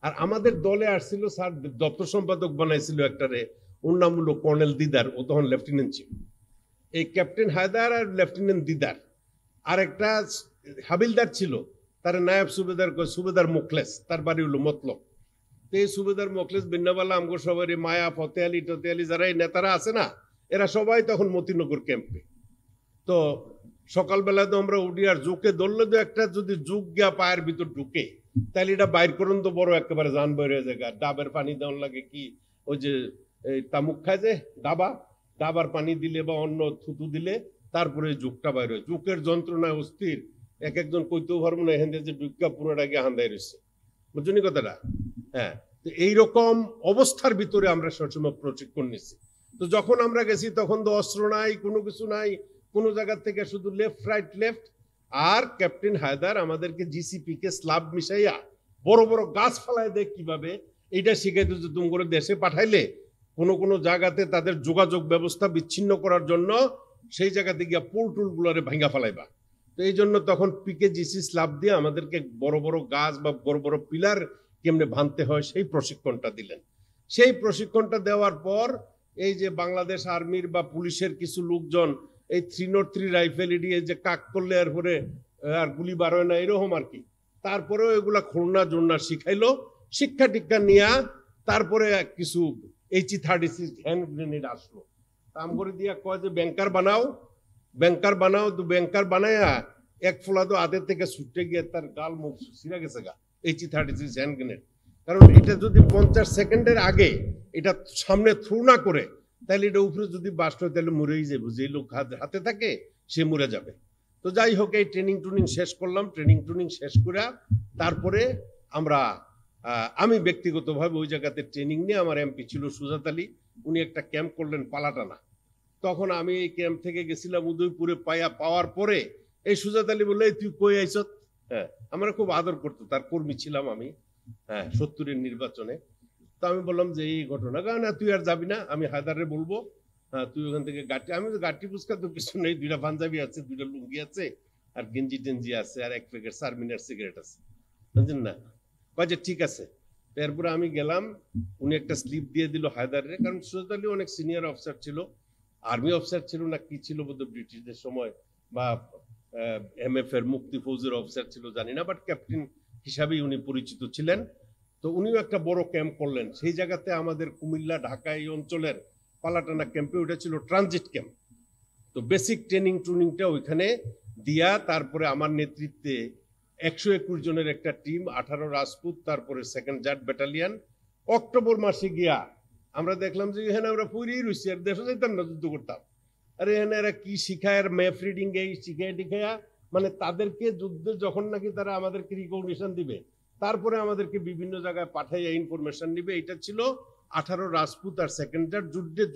আর আমাদের দলে আসছিল স্যার, দপ্তর সম্পাদক বানাইছিল একটারে, ওর নাম হলো কর্নেল দিদার, ও তখন লেফটেন্যান্ট ছিল। এই ক্যাপ্টেন হায়দার আর লেফটেন্যান্ট দিদার, আর একটা হাবিলদার ছিল, তার নায়ব সুবেদার, সুবেদার মোখলেস, তার বাড়ি হলো মতলব। তো এই সুবেদার মোখলেস, বিন্নাবালা, আমগো সবারই, মায়া, ফতে আলী, টতে আলী, যারা এই নেতারা আছে না, এরা সবাই তখন মতিনগর ক্যাম্পে। তো সকালবেলা তো আমরা উঠি, আর জোকে ধরলে তো একটা যদি যুগ গিয়া পায়ের ভিতর ঢুকে, তাহলে এটা বাইর করুন তো বড় একেবারে জান বের হয়ে যায়। ডাবের পানি দেওয়ার লাগে কি, ওই যে তামুক খায় যে ডাবার পানি দিলে বা অন্য থুতু দিলে তারপরে যুগটা বাইর হয়। যুগের যন্ত্রণায় অস্থির, এক একজন কইতেও পারবো না, এখান থেকে যে ডুকা পুরোটা গিয়ে হান্দাই রয়েছে, বুঝলি কথাটা? হ্যাঁ, তো এইরকম অবস্থার ভিতরে আমরা সবসময় প্রশিক্ষণ নিচ্ছি। তো যখন আমরা গেছি তখন তো অস্ত্র নাই, কোনো কিছু নাই, কোনো জায়গা থেকে শুধু লেফট রাইট লেফট। আর ক্যাপ্টেন হায়দার আমাদেরকে জিসিপি কে স্লাব মিশাইয়া বড় বড় গাছ ফালায় দেখ কিভাবে, এইটা শিখাইতে যে তুমি করে দেশে পাঠাইলে কোনো জায়গাতে তাদের যোগাযোগ ব্যবস্থা বিচ্ছিন্ন করার জন্য সেই জায়গাতে গিয়া পোলটুল গুলারে ভাঙ্গা ফেলাইবা। তো এই জন্য তখন পিকে জিসি স্লাব দিয়ে আমাদেরকে বড় বড় গাছ বা বড় বড় পিলার কেমনে ভাঙতে হয় সেই প্রশিক্ষণটা দিলেন। সেই প্রশিক্ষণটা দেওয়ার পর এই যে বাংলাদেশ আর্মির বা পুলিশের কিছু লোকজন এই 303 রাইফেল দিয়ে যে কাক করলে আর পরে আর গুলি বার হয় না, এরকম আর কি। তারপরেও এগুলা খুলনা জোরনা শিখাইলো, শিক্ষা টিক্ষা নিয়া তারপরে কিছু HE-36 হ্যান্ড গ্রেনেড আসলো। কাম করে দিয়া কয় যে ব্যাংকার বানাও। তো ব্যাংকার বানায়া এক ফোলা তো আদের থেকে ছুটে গিয়ে তার গাল মুখ ছিঁড়া গেছে গা, HE-36 হ্যান্ড গ্রেনেড। কারণ এটা যদি 50 সেকেন্ডের আগে এটা সামনে থ্রু না করে, তাহলে এটা উপরে যদি বাস্ট হয় তাহলে মরেই যাবে, যে লোক হাতে থাকে সে মরে যাবে। তো যাই হোক, এই ট্রেনিং শেষ করলাম। ট্রেনিং শেষ করে তারপরে আমরা আমি ব্যক্তিগতভাবে ওই জায়গাতে ট্রেনিং নিয়ে, আমার এমপি ছিল সুজাত আলী, উনি একটা ক্যাম্প করলেন পালাটানা। তখন আমি এই ক্যাম্প থেকে গেছিলাম উদয়পুরে, পাওয়ার পরে এই সুজাত আলী বললো, তুই কই আইস? হ্যাঁ, আমরা খুব আদর করতো, তার কর্মী ছিলাম আমি। হ্যাঁ, 70-এর নির্বাচনে। তো আমি বললাম যে এই ঘটনা, না তুই আর যাবি না, আমি হায়দারে বলবো। হ্যাঁ, তুই ওখান থেকে গাটি, আমি তো গাটি পুস্কা তো কিছু নেই, 2টা পাঞ্জাবি আছে, 2টা লুঙ্গি আছে, আর গেঞ্জি টেঞ্জি আছে, আর 1 প্যাকেট সারমিনার সিগারেট আছে, বুঝলেন না? কাজে ঠিক আছে। এরপরে আমি গেলাম, উনি একটা স্লিপ দিয়ে দিল হায়দারে, কারণ সুজাত আলী অনেক সিনিয়র অফিসার ছিল, আর্মি অফিসার ছিল না কি ছিল বোধহয় ব্রিটিশদের সময়, বা MF এর মুক্তি ফৌজের অফিসার ছিল জানি না, বাট ক্যাপ্টেন হিসাবেই উনি পরিচিত ছিলেন। তো উনিও একটা বড় ক্যাম্প করলেন সেই জায়গাতে, আমাদের কুমিল্লা ঢাকা এই অঞ্চলের পালাটানা ক্যাম্পে, ওটা ছিল ট্রানজিট ক্যাম্প। তো বেসিক ট্রেনিংটা ওইখানে দিয়া, তারপরে আমার নেতৃত্বে 121 জনের একটা টিম, 18 রাজপুত, তারপরে 2nd জাট ব্যাটালিয়ান। অক্টোবর মাসে গিয়া আমরা দেখলাম যে এখানে আমরা পুরী রয়েছি, আর দেশে যেতাম না, যুদ্ধ করতাম। আরে এখানে এরা কি শিখায়, আর ম্যাপ রিডিং এই শিখায় টিখায়া, মানে তাদেরকে যুদ্ধে যখন নাকি তারা আমাদেরকে রিকগনিশন দিবে, তারপরে আমাদেরকে বিভিন্ন জায়গায় পাঠাইয়া ইনফরমেশন নিবে। এটা ছিল 18 রাজপুত আর 2nd জাট,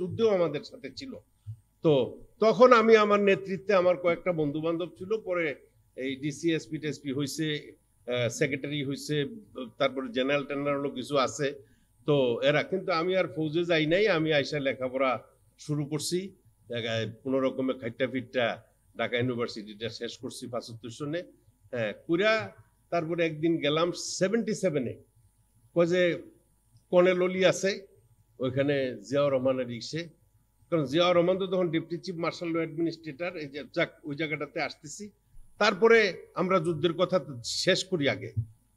যুদ্ধেও আমাদের সাথে ছিল। তো তখন আমি আমার নেতৃত্বে, আমার কয়েকটা বন্ধু বান্ধব ছিল, পরে এই ডিসি এসপি হয়েছে, সেক্রেটারি হয়েছে, তারপরে জেনারেল কিছু আছে। তো এরা, কিন্তু আমি আর ফৌজে যাই নাই, আমি আইসা লেখাপড়া শুরু করছি, জায়গায় কোনো রকমের খাইটা ফিটটা ঢাকা ইউনিভার্সিটিটা শেষ করছি 75 সনে। হ্যাঁ, কুড়া তারপরে একদিন গেলাম 77-এ, যে কর্নেল অলি আছে ওইখানে, জিয়াউর রহমানের রিক্সে, কারণ জিয়াউর রহমান তো তখন ডেপুটি চিফ মার্শাল অ্যাডমিনিস্ট্রেটর, এই যে যাক ওই জায়গাটাতে আসতেছি। তারপরে আমরা যুদ্ধের কথা শেষ করি আগে,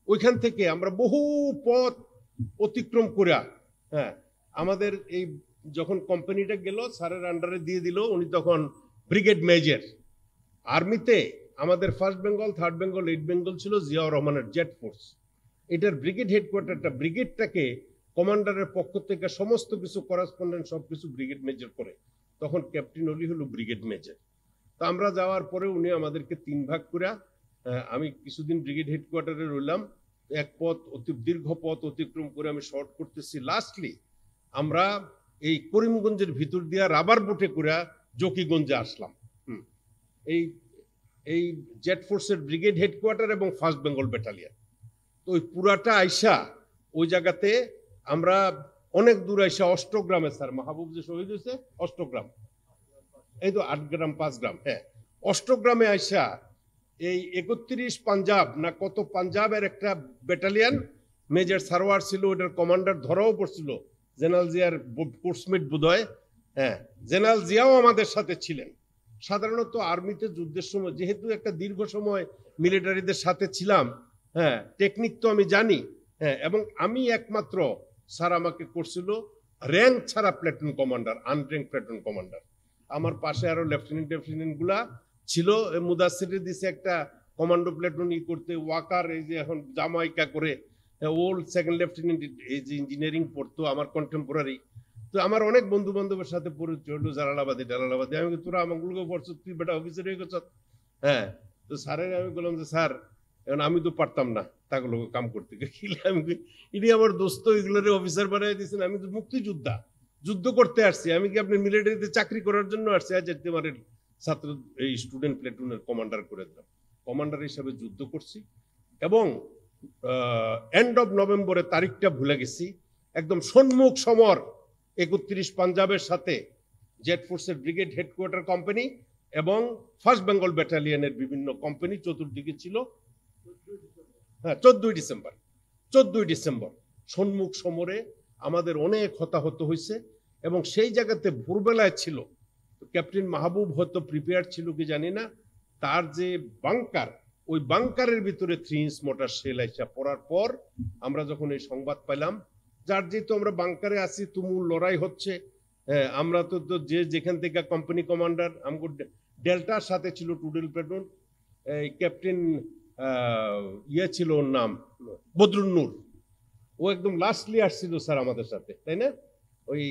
ওইখান থেকে আমরা বহু পথ অতিক্রম করে, হ্যাঁ, আমাদের এই যখন কোম্পানিটা গেল স্যারের আন্ডারে দিয়ে দিল, উনি তখন ব্রিগেড মেজর। আর্মিতে আমাদের 1st বেঙ্গল, 3rd বেঙ্গল, 8 বেঙ্গল ছিল জিয়াউর রহমানের জেট ফোর্স। এটার ব্রিগেড হেডকোয়ার্টারটা, ব্রিগেডটাকে কমান্ডারের পক্ষ থেকে সমস্ত কিছু করেসপন্ডেন্ট সবকিছু ব্রিগেড মেজর করে। তখন ক্যাপ্টেন অলি হলো ব্রিগেড মেজর। তো আমরা যাওয়ার পরে উনি আমাদেরকে 3 ভাগ করে, আমি কিছুদিন ব্রিগেড হেডকোয়ার্টারে রইলাম। এক পথ দীর্ঘ পথ অতিক্রম করে আমি শর্ট করতেছি, লাস্টলি আমরা এই করিমগঞ্জের ভিতর দিয়া রাবার বোটে করে জকিগঞ্জে আসলাম। এই এই জেট ফোর্সের ব্রিগেড হেডকোয়ার্টার এবং ফার্স্ট বেঙ্গল ব্যাটালিয়ন। তো ওই পুরাটা আইসা ওই জায়গাতে আমরা অনেক দূর আইসা অষ্টগ্রামে, স্যার মাহবুব যে শহীদ হয়েছে অষ্টগ্রাম, এই তো 8 গ্রাম 5 গ্রাম, হ্যাঁ অষ্টগ্রামে আইসা এই 31 পাঞ্জাব না কত পাঞ্জাবের একটা ব্যাটালিয়ন, মেজর সারোয়ার ছিল ওটার কমান্ডার, ধরাও পড়ছিল জেনারেল জিয়ার কোর্সমেট বোধহয়, হ্যাঁ জেনারেল জিয়াও আমাদের সাথে ছিলেন। সাধারণত আর্মিতে যুদ্ধের সময় যেহেতু একটা দীর্ঘ সময় মিলিটারিদের সাথে ছিলাম, হ্যাঁ টেকনিক তো আমি জানি, হ্যাঁ এবং আমি একমাত্র স্যার আমাকে করছিল র্যাঙ্ক ছাড়া platoon commander, unrank platoon commander. আমার পাশে আরো লেফটেন্যান্ট গুলা ছিল। মুদাসিরে দিছে একটা কমান্ডো প্ল্যাটুন করতে, ওয়াকার এই যে এখন জামাইকা করে ওল্ড সেকেন্ড লেফটেন্যান্ট এই যে ইঞ্জিনিয়ারিং পড়তো আমার কন্টেম্পোরারি। তো আমার অনেক বন্ধু বান্ধবের সাথে পরিচয় হলো, জালালাবাদী টালালাবাদী। আমি তোরা আমাগুলোকে পড়ছো, তুই বেটা অফিসার হয়ে গেছ, হ্যাঁ। তো স্যারের আমি বললাম যে স্যার এখন আমি তো পারতাম না তাগুলো কাম করতে, আমি এটি আমার দোস্ত এগুলোর অফিসার বানাই দিয়েছেন, আমি তো মুক্তিযোদ্ধা, যুদ্ধ করতে আসছি, আমি কি আপনি মিলিটারিতে চাকরি করার জন্য আসছি? আজ তোমার ছাত্র এই স্টুডেন্ট প্লেটুনের কমান্ডার করে দিলাম। কমান্ডার হিসাবে যুদ্ধ করছি এবং এন্ড অফ নভেম্বরে, তারিখটা ভুলে গেছি, একদম সম্মুখ সমর 31 পাঞ্জাবের সাথে জেট ফোর্সের ব্রিগেড হেডকোয়ার্টার কোম্পানি এবং ফার্স্ট বেঙ্গল ব্যাটালিয়নের বিভিন্ন কোম্পানি চতুর্দিকে ছিল। হ্যাঁ 14ই ডিসেম্বর সম্মুখ সমরে আমাদের অনেক হতাহত হয়েছে এবং সেই জায়গাতে ভোরবেলায় ছিল ক্যাপ্টেন মাহবুব, হয়তো প্রিপেয়ার ছিল কি জানি না, তার যে বাংকার, ওই বাংকারের ভিতরে 3 ইঞ্চ মোটর শেল আইসা পড়ার পর আমরা যখন এই সংবাদ পাইলাম, যার যেহেতু আমরা বাংকারে আছি, তুমুল লড়াই হচ্ছে, আমরা তো যে যেখান থেকে কোম্পানি কমান্ডার, আমগো ডেল্টার সাথে ছিল টুডেল প্লেটুন, ক্যাপ্টেন ইয়ে ছিল ওর নাম বদরুন নূর, ও একদম লাস্টলি আসছিল স্যার আমাদের সাথে, তাই না? ওই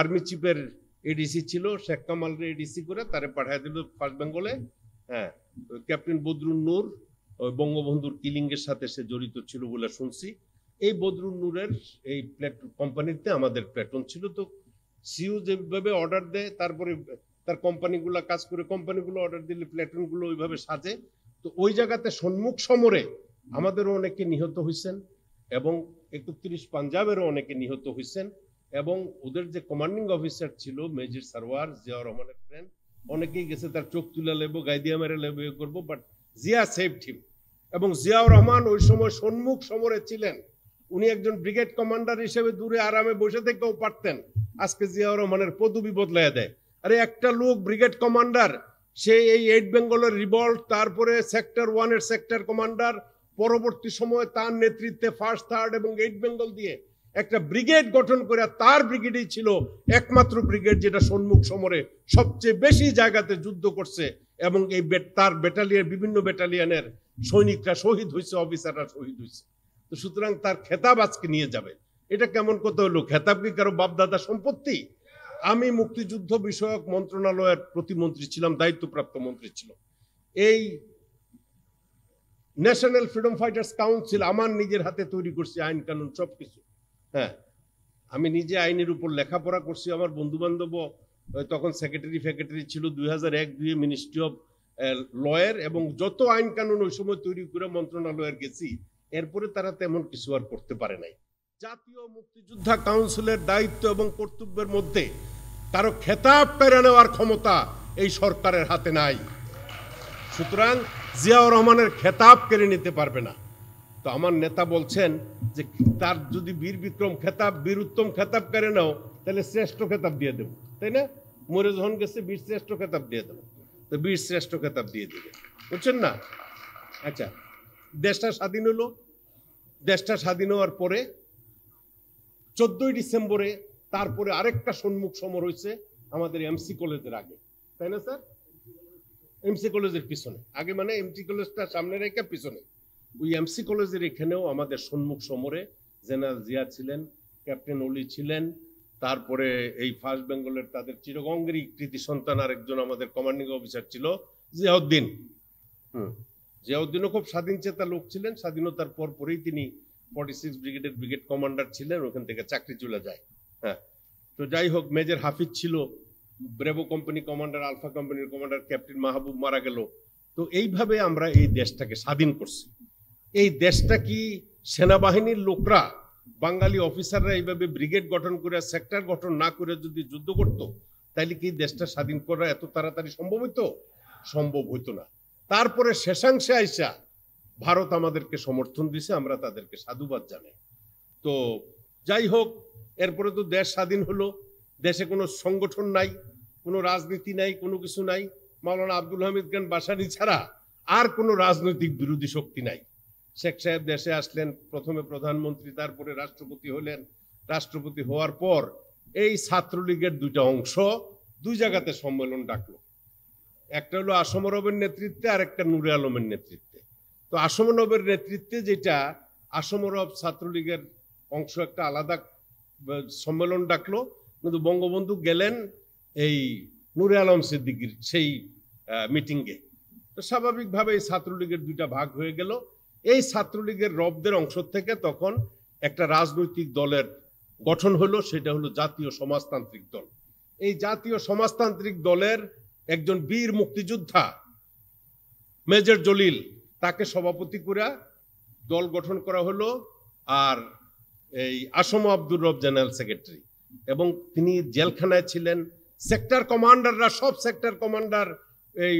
আর্মি চিফের এডিসি ছিল, শেখ কামালরে এডিসি করে তারে পাঠিয়ে দিল ফার্স্ট বেঙ্গলে। হ্যাঁ ক্যাপ্টেন বদরুন নূর ওই বঙ্গবন্ধুর কিলিংয়ের সাথে সে জড়িত ছিল বলে শুনছি। এই বদরুন নূরের এই প্ল্যাটুন কোম্পানিতে আমাদের প্ল্যাটুন ছিল। তো সিইও যেভাবে অর্ডার দেয়, তারপরে তার কোম্পানিগুলো কাজ করে, কোম্পানিগুলো অর্ডার দিলে প্ল্যাটুনগুলো ওইভাবে সাজে। তো ওই জায়গাতে সম্মুখ সমরে আমাদেরও অনেকে নিহত হয়েছেন এবং 31 পাঞ্জাবেরও অনেকে নিহত হয়েছেন এবং ওদের যে কমান্ডিং অফিসার ছিল মেজর সারওয়ার, জিয়াউর রহমানের ফ্রেন্ড, অনেকেই গেছে তার চোখ তুলে লেবো, গাইদিয়া মেরে লেবো করবো, বাট জিয়া সেভড হিম। এবং জিয়াউর রহমান ওই সময় সম্মুখ সমরে ছিলেন, উনি একজন ব্রিগেড কমান্ডার হিসেবে দূরে আরামে বসে থেকেও পারতেন। আজকে জিয়াউর রহমানের পদবি বদলাইয়া দেয়। আরে একটা লোক ব্রিগেড কমান্ডার, সে এই 8 বেঙ্গলের রিভল্ট, তারপরে সেক্টর 1 এর সেক্টর কমান্ডার, পরবর্তী সময়ে তার নেতৃত্বে 1st 3rd এবং 8 বেঙ্গল দিয়ে একটা ব্রিগেড গঠন করে, তার ব্রিগেডই ছিল একমাত্র ব্রিগেড যেটা সম্মুখ সমরে সবচেয়ে বেশি জায়গাতে যুদ্ধ করছে এবং এই তার ব্যাটালিয়ন, বিভিন্ন ব্যাটালিয়নের সৈনিকরা শহীদ হয়েছে, অফিসাররা শহীদ হয়েছে। তো সুতরাং তার খেতাব আজকে নিয়ে যাবে, এটা কেমন কথা হলো? খেতাব কি কারো বাপদাদা সম্পত্তি? আমি মুক্তিযুদ্ধ বিষয়ক মন্ত্রণালয়ের প্রতিমন্ত্রী ছিলাম, দায়িত্বপ্রাপ্ত মন্ত্রী ছিল। এই ন্যাশনাল ফ্রিডম ফাইটার্স কাউন্সিল আমার নিজের হাতে তৈরি করছি, আইন কানুন সবকিছু। হ্যাঁ আমি নিজে আইনের উপর লেখাপড়া করছি। আমার বন্ধু বান্ধব তখন সেক্রেটারি ছিল 2001-2 মিনিস্ট্রি অফ লয়ের, এবং যত আইন কানুন ওই সময় তৈরি করে মন্ত্রণালয়ের গেছি, এরপরে তারা তেমন কিছু আর করতে পারে নাই। জাতীয় মুক্তিযোদ্ধা কাউন্সিলের দায়িত্ব এবং কর্তব্যের মধ্যে কারো খেতাব কেড়ে নেওয়ার ক্ষমতা এই সরকারের হাতে নাই। সুতরাং জিয়াউর রহমানের খেতাব কেড়ে নিতে পারবে না। তো আমার নেতা বলছেন যে তার যদি বীর বিক্রম খেতাব, বীর উত্তম খেতাব কেড়ে নাও, তাহলে শ্রেষ্ঠ খেতাব দিয়ে দেবো, তাই না? মরে যখন গেছে বীর শ্রেষ্ঠ খেতাব দিয়ে দেবো, তো বীর শ্রেষ্ঠ খেতাব দিয়ে দেবে, বুঝছেন না? আচ্ছা, দেশটা স্বাধীন হলো। দেশটা স্বাধীন হওয়ার পরে 14ই ডিসেম্বরে তারপরে আরেকটা সম্মুখ সমর হয়েছে আমাদের এমসি কলেজের আগে, তাই না স্যার? এমসি কলেজের পিছনে, আগে মানে এমসি কলেজটা সামনে রেখে পিছনে, ওই এমসি কলেজের এখানেও আমাদের সম্মুখ সমরে জেনারেল জিয়া ছিলেন, ক্যাপ্টেন অলি ছিলেন, তারপরে এই ফার্স্ট বেঙ্গলের তাদের চিরগঙ্গেরই কৃতি সন্তান আরেকজন আমাদের কমান্ডিং অফিসার ছিল জিয়াউদ্দিন। জিয়াউদ্দিনও খুব স্বাধীন চেতা লোক ছিলেন। স্বাধীনতার পর পরেই তিনি 46 ব্রিগেডের ব্রিগেড কমান্ডার ছিলেন, ওখান থেকে চাকরি চলে যায়। হ্যাঁ, তো যাই হোক, মেজর হাফিজ ছিল, ব্রেভো কোম্পানি কমান্ডার, আলফা কোম্পানির কমান্ডার ক্যাপ্টেন মাহবুব মারা গেল। তো এইভাবে আমরা এই দেশটাকে স্বাধীন করছি। এই দেশটা কি সেনাবাহিনীর লোকরা, বাঙালি অফিসাররা এইভাবে ব্রিগেড গঠন করে, সেক্টর গঠন না করে যদি যুদ্ধ করত, তাইলে কি দেশটা স্বাধীন করা এত তাড়াতাড়ি সম্ভব হইতো? সম্ভব হইতো না। তারপরে শেষাংশে আইসা ভারত আমাদেরকে সমর্থন দিছে, আমরা তাদেরকে সাধুবাদ জানাই। তো যাই হোক, এরপরে তো দেশ স্বাধীন হলো, দেশে কোনো সংগঠন নাই, কোনো রাজনীতি নাই, কোনো কিছু নাই। মাওলানা আব্দুল হামিদ খান বাসানী ছাড়া আর কোনো রাজনৈতিক বিরোধী শক্তি নাই। শেখ সাহেব দেশে আসলেন, প্রথমে প্রধানমন্ত্রী, তারপরে রাষ্ট্রপতি হলেন। রাষ্ট্রপতি হওয়ার পর এই ছাত্রলীগের দুইটা অংশ দুই জায়গাতে সম্মেলন ডাকলো। একটা হলো আসমরবের নেতৃত্বে, আর একটা নূরে আলমের নেতৃত্বে। তো আসমরবের নেতৃত্বে যেটা, আসমরব ছাত্রলীগের অংশ একটা আলাদা সম্মেলন ডাকলো, কিন্তু বঙ্গবন্ধু গেলেন এই নূরে আলম সিদ্দিকীর সেই মিটিংয়ে। তো স্বাভাবিকভাবে এই ছাত্রলীগের দুইটা ভাগ হয়ে গেল। এই ছাত্রলীগের রবদের অংশ থেকে তখন একটা রাজনৈতিক দলের গঠন হলো, সেটা হলো জাতীয় সমাজতান্ত্রিক দল। এই জাতীয় সমাজতান্ত্রিক দলের একজন বীর মুক্তিযোদ্ধা মেজর জলিল, তাকে সভাপতি করে দল গঠন করা হলো। আর এই আসম আব্দুর রব জেনারেল সেক্রেটারি, এবং তিনি জেলখানায় ছিলেন। সেক্টর কমান্ডাররা, সব সেক্টর কমান্ডার এই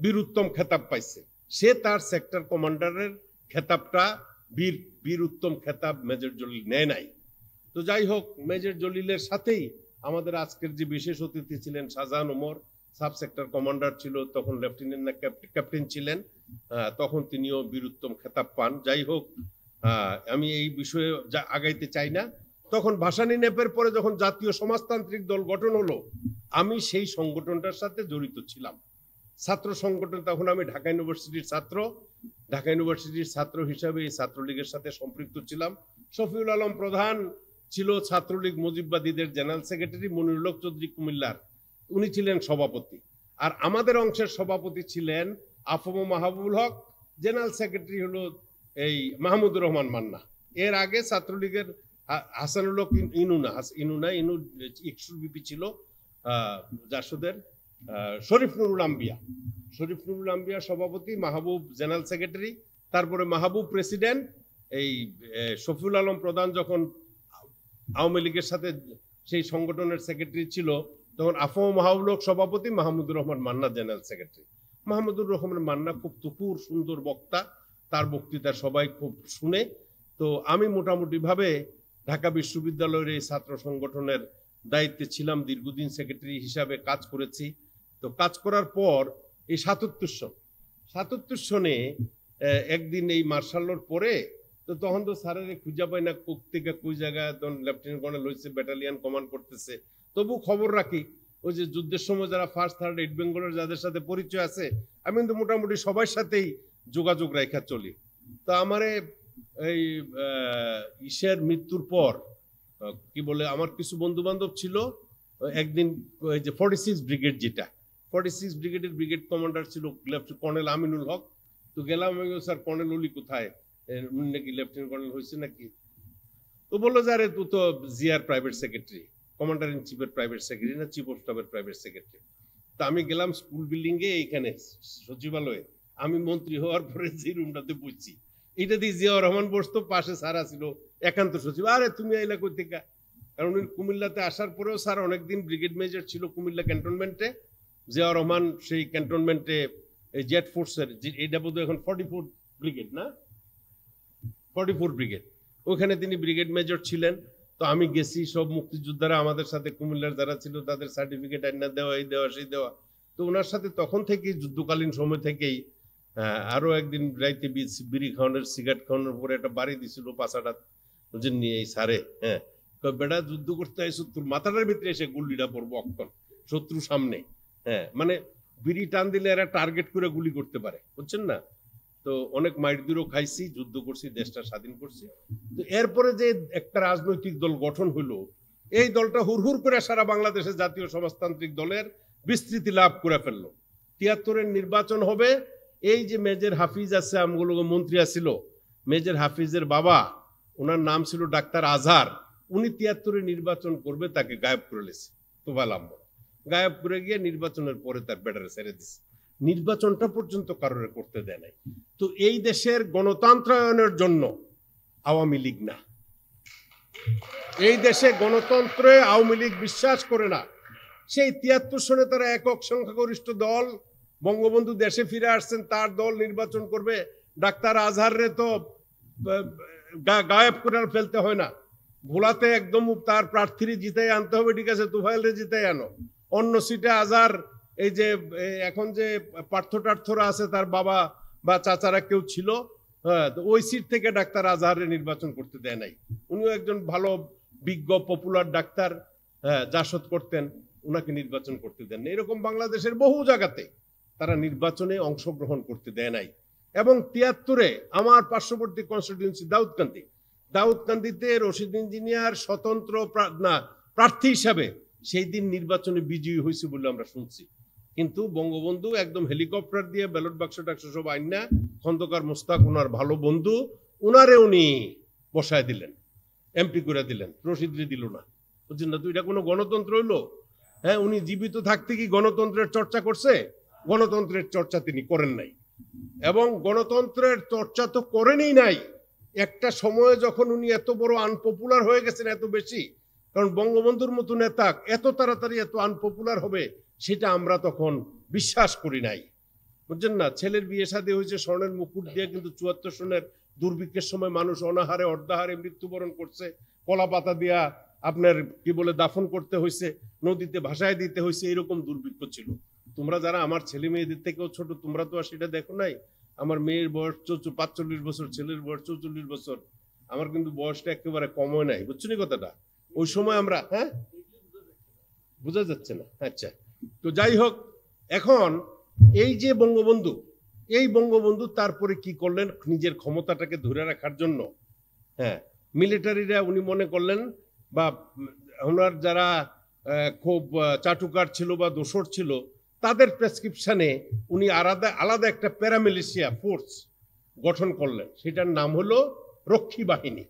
বীরুত্তম খেতাব পাইছে। সে তার সেক্টর কমান্ডারের খেতাবটা, বীর উত্তম খেতাব মেজর জলিল নেয় নাই। তো যাই হোক, মেজর জলিলের সাথেই আমাদের আজকের যে বিশেষ অতিথি ছিলেন Shahjahan Omar, sub sector commander ছিল তখন, লেফটেন্যান্ট না ক্যাপ্টেন ছিলেন, তখন তিনিও বীরুত্তম খেতাব পান। যাই হোক, আমি এই বিষয়ে আগাইতে চাই না। তখন ভাসানী নেপের পরে যখন জাতীয় সমাজতান্ত্রিক দল গঠন হলো, আমি সেই সংগঠনটার সাথে জড়িত ছিলাম। ছাত্র সংগঠন, তখন আমি ঢাকা ইউনিভার্সিটির ছাত্র। ঢাকা ইউনিভার্সিটির ছাত্র হিসাবে এই ছাত্রলীগের সাথে সম্পৃক্ত ছিলাম। শফিউল আলম প্রধান ছিল ছাত্রলীগ মুজিববাদীদের জেনারেল সেক্রেটারি, মনিরুল হক চৌধুরী কুমিল্লার, উনি ছিলেন সভাপতি। আর আমাদের অংশের সভাপতি ছিলেন আফম মাহবুবুল হক, জেনারেল সেক্রেটারি হলো এই মাহমুদুর রহমান মান্না। এর আগে ছাত্রলীগের হাসানুল হক ইনু ইকসুর বিপি ছিল জাসদের, শরীফ নুরুল আম্বিয়া সভাপতি, মাহবুব জেনারেল সেক্রেটারি, তারপরে মাহবুব প্রেসিডেন্ট। এই শফিউল আলম প্রধান যখন আওয়ামী লীগের সাথে সেই সংগঠনের সেক্রেটারি ছিল, তখন আফম মাহবুব হক সভাপতি, মাহমুদুর রহমান মান্না জেনারেল সেক্রেটারি। মাহমুদুর রহমান মান্না খুব তুকুর সুন্দর বক্তা, তার বক্তৃতা সবাই খুব শুনে। তো আমি মোটামুটি ভাবে ঢাকা বিশ্ববিদ্যালয়ের এই ছাত্র সংগঠনের দায়িত্বে ছিলাম, দীর্ঘদিন সেক্রেটারি হিসাবে কাজ করেছি। তো কাজ করার পর এই ৭৭ সনে একদিন এই মার্শাল্লোর পরে, তো তখন তো স্যারের খুঁজা পাই না কোক থেকে কোই জায়গায়, তখন লেফটেন্যান্ট কর্নেল হয়েছে, ব্যাটালিয়ান কমান্ড করতেছে। তবু খবর রাখি, ওই যে যুদ্ধের সময় যারা ফার্স্ট থার্ড 8 বেঙ্গলের যাদের সাথে পরিচয় আছে, আমি কিন্তু মোটামুটি সবার সাথেই যোগাযোগ রেখা চলি। তো আমারে এই ঈশের মৃত্যুর পর কি বলে, আমার কিছু বন্ধু বান্ধব ছিল, একদিন ওই যে 46 ব্রিগেড, যেটা 46 ব্রিগেডের ব্রিগেড কমান্ডার ছিল কর্নেল আমিনুল হক। তো গেলাম, স্যার কর্নেল অলি কোথায়, নাকি লেফটেন্যান্ট কর্নেল হয়েছে নাকি? তো বললো যে আরে তুই তো জিআর প্রাইভেট সেক্রেটারি, কমান্ডার ইন চিফের প্রাইভেট সেক্রেটারি না, চিফ অফ স্টাফের প্রাইভেট সেক্রেটারি। তা আমি গেলাম স্কুল বিল্ডিং এ, এইখানে সচিবালয়ে। আমি মন্ত্রী হওয়ার পরে যে রুমটাতে বসছি, এটা দিয়ে জিয়াউর রহমান বসতো, পাশে সারা ছিল একান্ত সচিব। আরে তুমি আইলা কই থেকে? কারণ কুমিল্লাতে আসার পরেও স্যার অনেকদিন ব্রিগেড মেজর ছিল কুমিল্লা ক্যান্টনমেন্টে। জিয়াউর রহমান সেই ক্যান্টনমেন্টে এই জেট ফোর্সের, এটা বোধহয় এখন 44 ব্রিগেড না, 44 ব্রিগেড, ওখানে তিনি ব্রিগেড মেজর ছিলেন। তো আমি গেছি, সব মুক্তিযোদ্ধারা আমাদের সাথে, কুমিল্লার যারা ছিল তাদের সার্টিফিকেট আইনা দেওয়া, এই দেওয়া সেই দেওয়া। তো ওনার সাথে তখন থেকেই, যুদ্ধকালীন সময় থেকেই, আরো একদিন রাইতে বিড়ি খাওয়ানোর, সিগারেট খাওয়ানোর পরে একটা বাড়ি দিছিল পাঁচাটা, বুঝেন নি এই সারে। হ্যাঁ, বেটা যুদ্ধ করতে আইসো, তোর মাথাটার ভিতরে এসে গুলিটা পড়বো অক্ষণ, শত্রু সামনে। হ্যাঁ, মানে বিড়ি টান দিলে এরা টার্গেট করে গুলি করতে পারে, বুঝছেন না? তো অনেক মাইট দূরও খাইছি, যুদ্ধ করছি, দেশটা স্বাধীন করছি। তো এরপরে যে একটা রাজনৈতিক দল গঠন হলো, এই দলটা হুড়হুর করে সারা বাংলাদেশের জাতীয় সমাজতান্ত্রিক দলের বিস্তৃতি লাভ করে ফেললো। ৭৩-এর নির্বাচন হবে। এই যে মেজর হাফিজ আছে, আমগুলো মন্ত্রী আছিল, মেজর হাফিজের বাবা, ওনার নাম ছিল ডাক্তার আজহার, উনি ৭৩-এ নির্বাচন করবে, তাকে গায়েব করে লেছে তোফায়েল আহমেদ। গায়েব করে গিয়ে নির্বাচনের পরে তার ব্যাটারে ছেড়ে দিছে। নির্বাচনটা পর্যন্ত কারোর করতে দেয় নাই। তো এই দেশের গণতন্ত্রায়নের জন্য আওয়ামী লীগ না, এই দেশে গণতন্ত্রে আওয়ামী লীগ বিশ্বাস করে না। সেই ৭৩ সনে তারা একক সংখ্যাগরিষ্ঠ দল, বঙ্গবন্ধু দেশে ফিরে আসছেন, তার দল নির্বাচন করবে। ডাক্তার আজহাররে তো গায়েব করে ফেলতে হয় না, ভোলাতে একদম তার প্রার্থী জিতাই আনতে হবে, ঠিক আছে, তুফাইলরে জিতাই আনো। অন্য সিটে আজহার, এই যে এখন যে পার্থটার্থরা আছে তার বাবা বা চাচারা কেউ ছিল, হ্যাঁ, তো ওই সিট থেকে ডাক্তার আজহারে নির্বাচন করতে দেয় নাই। উনিও একজন ভালো বিজ্ঞ পপুলার ডাক্তার, হ্যাঁ, জাসদ করতেন, ওনাকে নির্বাচন করতে দেন না। এরকম বাংলাদেশের বহু জায়গাতে তারা নির্বাচনে অংশগ্রহণ করতে দেয় নাই। এবং ৭৩-এ আমার পার্শ্ববর্তী কনস্টিটিউয়েন্সি দাউদকান্দিতে রশিদ ইঞ্জিনিয়ার স্বতন্ত্র প্রার্থী হিসাবে সেই দিন নির্বাচনে বিজয়ী হয়েছে বলে আমরা শুনছি। কিন্তু বঙ্গবন্ধু একদম হেলিকপ্টার দিয়ে ব্যালট বাক্স টাক্স সব আইনা, খন্দকার মোস্তাক ওনার ভালো বন্ধু, ওনারে উনি বসায় দিলেন, এমপি করে দিলেন, রশিদরে দিল না। বুঝছেন না? তো এটা কোনো গণতন্ত্র হইলো? হ্যাঁ, উনি জীবিত থাকতে কি গণতন্ত্রের চর্চা করছে? গণতন্ত্রের চর্চা তিনি করেন নাই। এবং গণতন্ত্রের চর্চা তো করেনই নাই। একটা সময়ে যখন উনি এত বড় আনপপুলার হয়ে গেছেন, এত বেশি, কারণ বঙ্গবন্ধুর মতো নেতা এত তাড়াতাড়ি এত আনপপুলার হবে সেটা আমরা তখন বিশ্বাস করি নাই। বুঝছেন না? ছেলের বিয়ে শাদী হয়েছে স্বর্ণের মুকুট দিয়ে, কিন্তু ৭৪ সনের দুর্ভিক্ষের সময় মানুষ অনাহারে অর্ধাহারে মৃত্যুবরণ করছে, কলা পাতা দিয়া আপনার কি বলে দাফন করতে হয়েছে, নদীতে ভাসায় দিতে হয়েছে, এরকম দুর্ভিক্ষ ছিল। তোমরা যারা আমার ছেলে মেয়েদের থেকেও ছোট, তোমরা তো আর সেটা দেখো নাই। আমার মেয়ের বয়স ৪৫ বছর, ছেলের বয়স ৪৪ বছর, আমার কিন্তু বয়সটা একেবারে কম হয় নাই। বুঝছো নি কথাটা? ওই সময় আমরা, হ্যাঁ, বোঝা যাচ্ছে না। আচ্ছা, তো যাই হোক, এখন এই যে বঙ্গবন্ধু, এই বঙ্গবন্ধু তারপরে কি করলেন নিজের ক্ষমতাটাকে ধরে রাখার জন্য? হ্যাঁ, মিলিটারিরা উনি মনে করলেন, বা ওনার যারা খুব চাটুকার ছিল বা দোসর ছিল, তাদের প্রেসক্রিপশনে উনি আলাদা একটা প্যারামিলিশিয়া ফোর্স গঠন করলেন। সেটার নাম হলো রক্ষী বাহিনী।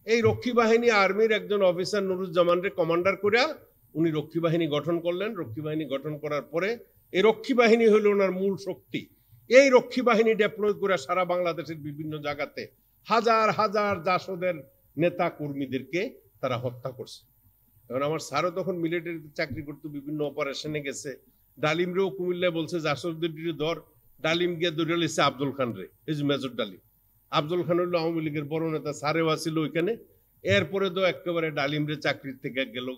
এই রক্ষী বাহিনী আর্মির একজন অফিসার নুরুজ্জামানরে কমান্ডার করিয়া উনি রক্ষী বাহিনী গঠন করলেন। রক্ষী বাহিনী গঠন করার পরে এই রক্ষী বাহিনী হলো ওনার মূল শক্তি। এই রক্ষী বাহিনী ডেপ্লয় করে সারা বাংলাদেশের বিভিন্ন জায়গাতে হাজার হাজার জাসদের নেতা কর্মীদেরকে তারা হত্যা করছে। এখন আমার স্যারও তখন মিলিটারিতে চাকরি করতো, বিভিন্ন অপারেশনে গেছে। ডালিমরেও কুমিল্লায় বলছে জাসদের ধর, ডালিম গিয়ে ধরে লেছে আব্দুল খান রে, এই যে মেজর ডালিম। আব্দুল খান হইলো আওয়ামী লীগের বড় নেতা, স্যারেও আসছিল ওইখানে। এরপরে তো একেবারে ডালিমরে চাকরির থেকে গেল,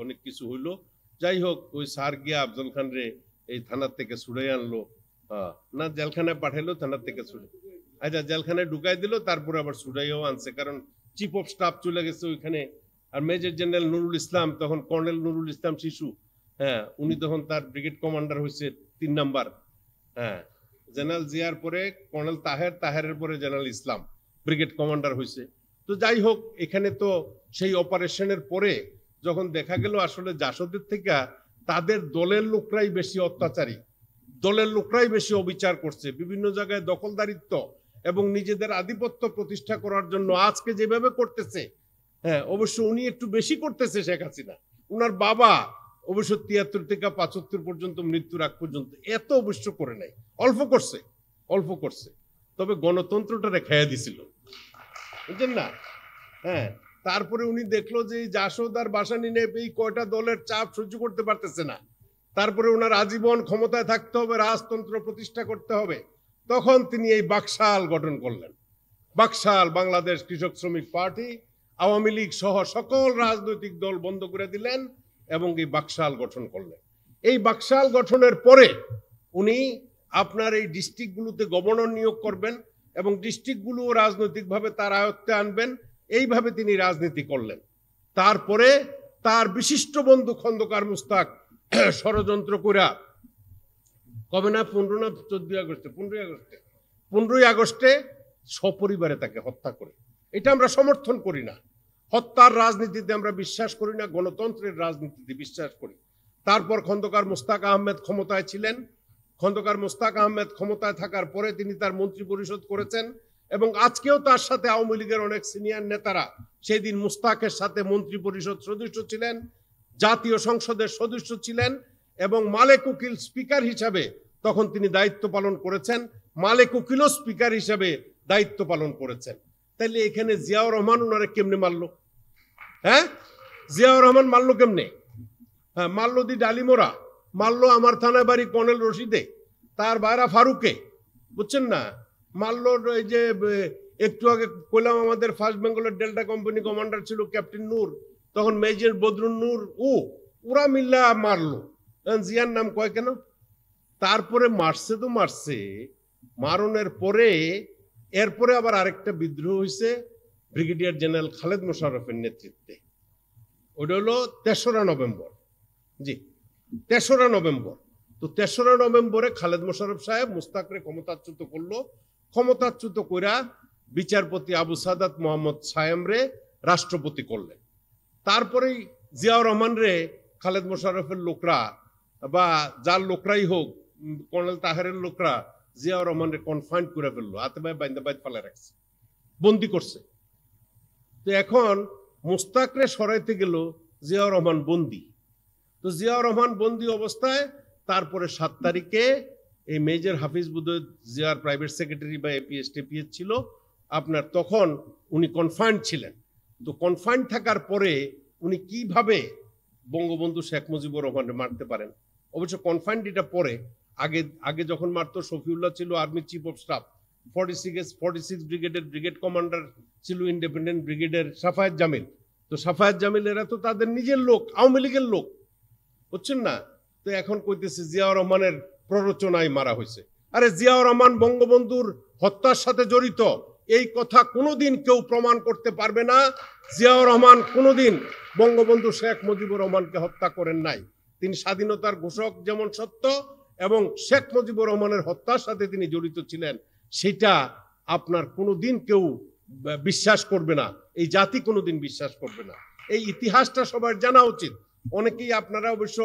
অনেক কিছু হইলো। যাই হোক, ওই স্যার গিয়া আব্দুল খান রে এই থানার থেকে ছুড়াই আনলো, না জেলখানায় পাঠাইলো, থানার থেকে ছুড়ে, আচ্ছা জেলখানায় ঢুকাই দিল, তারপরে আবার ছুড়াইও আনছে, কারণ চিফ অফ স্টাফ চলে গেছে ওইখানে। আর মেজর জেনারেল নুরুল ইসলাম, তখন কর্নেল নুরুল ইসলাম শিশু, হ্যাঁ, উনি তখন তার ব্রিগেড কমান্ডার হয়েছে ৩ নাম্বার। হ্যাঁ, জেনারেল জিয়ার পরে কর্নেল তাহেরের পরে জেনারেল ইসলাম ব্রিগেড কমান্ডার হয়েছে। তো যাই হোক, এখানে তো সেই অপারেশনের পরে যখন দেখা গেল আসলে জাসদের থেকে তাদের দলের লোকরাই বেশি অত্যাচারী, দলের লোকরাই বেশি অবিচার করছে, বিভিন্ন জায়গায় দখলদারিত্ব এবং নিজেদের আধিপত্য প্রতিষ্ঠা করার জন্য আজকে যেভাবে করতেছে, হ্যাঁ, অবশ্য উনি একটু বেশি করতেছে শেখ হাসিনা। উনার বাবা অবশ্য ৭৩ থেকে ৭৫ পর্যন্ত, মৃত্যুর আগ পর্যন্ত এত অবশ্য করে নাই, অল্প করছে, তবে গণতন্ত্রটা রেখাইয়া দিছিল, বুঝছেন না? হ্যাঁ, তারপরে উনি দেখলো যে এই জাসদ আর বাসানি নেপ এই কয়টা দলের চাপ সহ্য করতে পারতেছে না, তারপরে ওনার আজীবন ক্ষমতায় থাকতে হবে, রাজতন্ত্র প্রতিষ্ঠা করতে হবে। তখন তিনি এই বাকশাল গঠন করলেন। বাকশাল, বাংলাদেশ কৃষক শ্রমিক পার্টি, আওয়ামী লীগ সহ সকল রাজনৈতিক দল বন্ধ করে দিলেন এবং এই বাকশাল গঠন করলেন। এই বাকশাল গঠনের পরে উনি আপনার এই ডিস্ট্রিক্টগুলোতে গভর্নর নিয়োগ করবেন এবং ডিস্ট্রিক্টগুলো রাজনৈতিকভাবে তার আয়ত্তে আনবেন। এইভাবে তিনি রাজনীতি করলেন। তারপরে তার বিশিষ্ট বন্ধু খন্দকার মুস্তাক ষড়যন্ত্র কইরা, কবে না 15 না 14 আগস্টে, 15ই আগস্টে সপরিবারে তাকে হত্যা করে। এটা আমরা সমর্থন করি না। হত্যার রাজনীতিতে আমরা বিশ্বাস করি না, গণতন্ত্রের রাজনীতিতে বিশ্বাস করি। তারপর খন্দকার মোস্তাক আহমেদ ক্ষমতায় ছিলেন। খন্দকার মোস্তাক আহমেদ ক্ষমতায় থাকার পরে তিনি তার মন্ত্রী পরিষদ করেছেন এবং আজকেও তার সাথে আওয়ামী লীগের অনেক সিনিয়র নেতারা সেই দিন মুস্তাকের সাথে মন্ত্রী পরিষদ সদস্য ছিলেন, জাতীয় সংসদের সদস্য ছিলেন এবং মালেক উকিল স্পিকার হিসাবে তখন তিনি দায়িত্ব পালন করেছেন। মালেক উকিলও স্পিকার হিসাবে দায়িত্ব পালন করেছেন। তাইলে এখানে জিয়াউর রহমান ওনারে কেমনে মারলো? হ্যাঁ, জিয়াউর রহমান মারলো কেমনে? হ্যাঁ, মারলো দি ডালিমোরা, মারলো আমার থানায় বাড়ি কর্নেল রশিদে, তার বাইরা ফারুকে, বুঝছেন না? মারলো এই যে একটু আগে কইলাম আমাদের ফার্স্ট বেঙ্গলের ডেল্টা কোম্পানি কমান্ডার ছিল ক্যাপ্টেন নূর, তখন মেজর বদরুন নূর, ওরা মিল্লা মারলো। জিয়ার নাম কয় কেন? তারপরে মারছে তো মারছে, মারণের পরে এরপরে আবার আরেকটা বিদ্রোহ হয়েছে ব্রিগেডিয়ার জেনারেল খালেদ মোশাররফের নেতৃত্বে। ওটা হলো ৩রা নভেম্বর। জি, ৩রা নভেম্বর। তো ৩রা নভেম্বরে খালেদ মোশাররফ সাহেব মুস্তাকরে ক্ষমতাচ্যুত করলো। ক্ষমতাচ্যুত কইরা বিচারপতি আবু সাদাত মোহাম্মদ সায়েমরে রাষ্ট্রপতি করলেন। তারপরেই জিয়াউর রহমান রে খালেদ মোশাররফের লোকরা বা যার লোকরাই হোক, কর্নেল তাহেরের লোকরা জিয়াউর রহমানরে কনফাইন্ড করে ফেললো, হাতে পায়ে বাইন্দা বাইদ ফেলে রাখছে, বন্দি করছে। তো এখন মুস্তাকরে সরাইতে গেল, জিয়াউর রহমান বন্দি। তো জিয়াউর রহমান বন্দি অবস্থায় তারপরে 7 তারিখে এই মেজর হাফিজ বুদয় জিয়ার প্রাইভেট সেক্রেটারি বা এপিএস টেপিএস ছিল আপনার, তখন উনি কনফাইন্ড ছিলেন। তো কনফাইন্ড থাকার পরে উনি কিভাবে বঙ্গবন্ধু শেখ মুজিবুর রহমানকে মারতে পারেন? অবশ্য কনফাইন্ড এটা পরে, আগে যখন মারতো শফিউল্লাহ ছিল আর্মি চিফ অফ স্টাফ, 46 ব্রিগেডের ব্রিগেড কমান্ডার ছিল ইন্ডিপেন্ডেন্ট ব্রিগেডের সাফায়েত জামিল। তো সাফায়েত জামিল এরা তো তাদের নিজের লোক, আওয়ামী লীগের লোক, বুঝছেন না? তো এখন কইতেছে জিয়াউর রহমানের প্ররোচনায় মারা হয়েছে। আরে জিয়াউর রহমান বঙ্গবন্ধুর হত্যার সাথে জড়িত, এই কথা কোনোদিন কেউ প্রমাণ করতে পারবে না। জিয়াউর রহমান কোনোদিন বঙ্গবন্ধু শেখ মুজিবুর রহমানকে হত্যা করেন নাই। তিনি স্বাধীনতার ঘোষক যেমন সত্য, এবং শেখ মুজিবুর রহমানের হত্যার সাথে তিনি জড়িত ছিলেন, সেটা আপনার কোনোদিন কেউ বিশ্বাস করবে না, এই জাতি কোনোদিন বিশ্বাস করবে না। এই ইতিহাসটা সবার জানা উচিত। অনেকেই আপনারা অবশ্য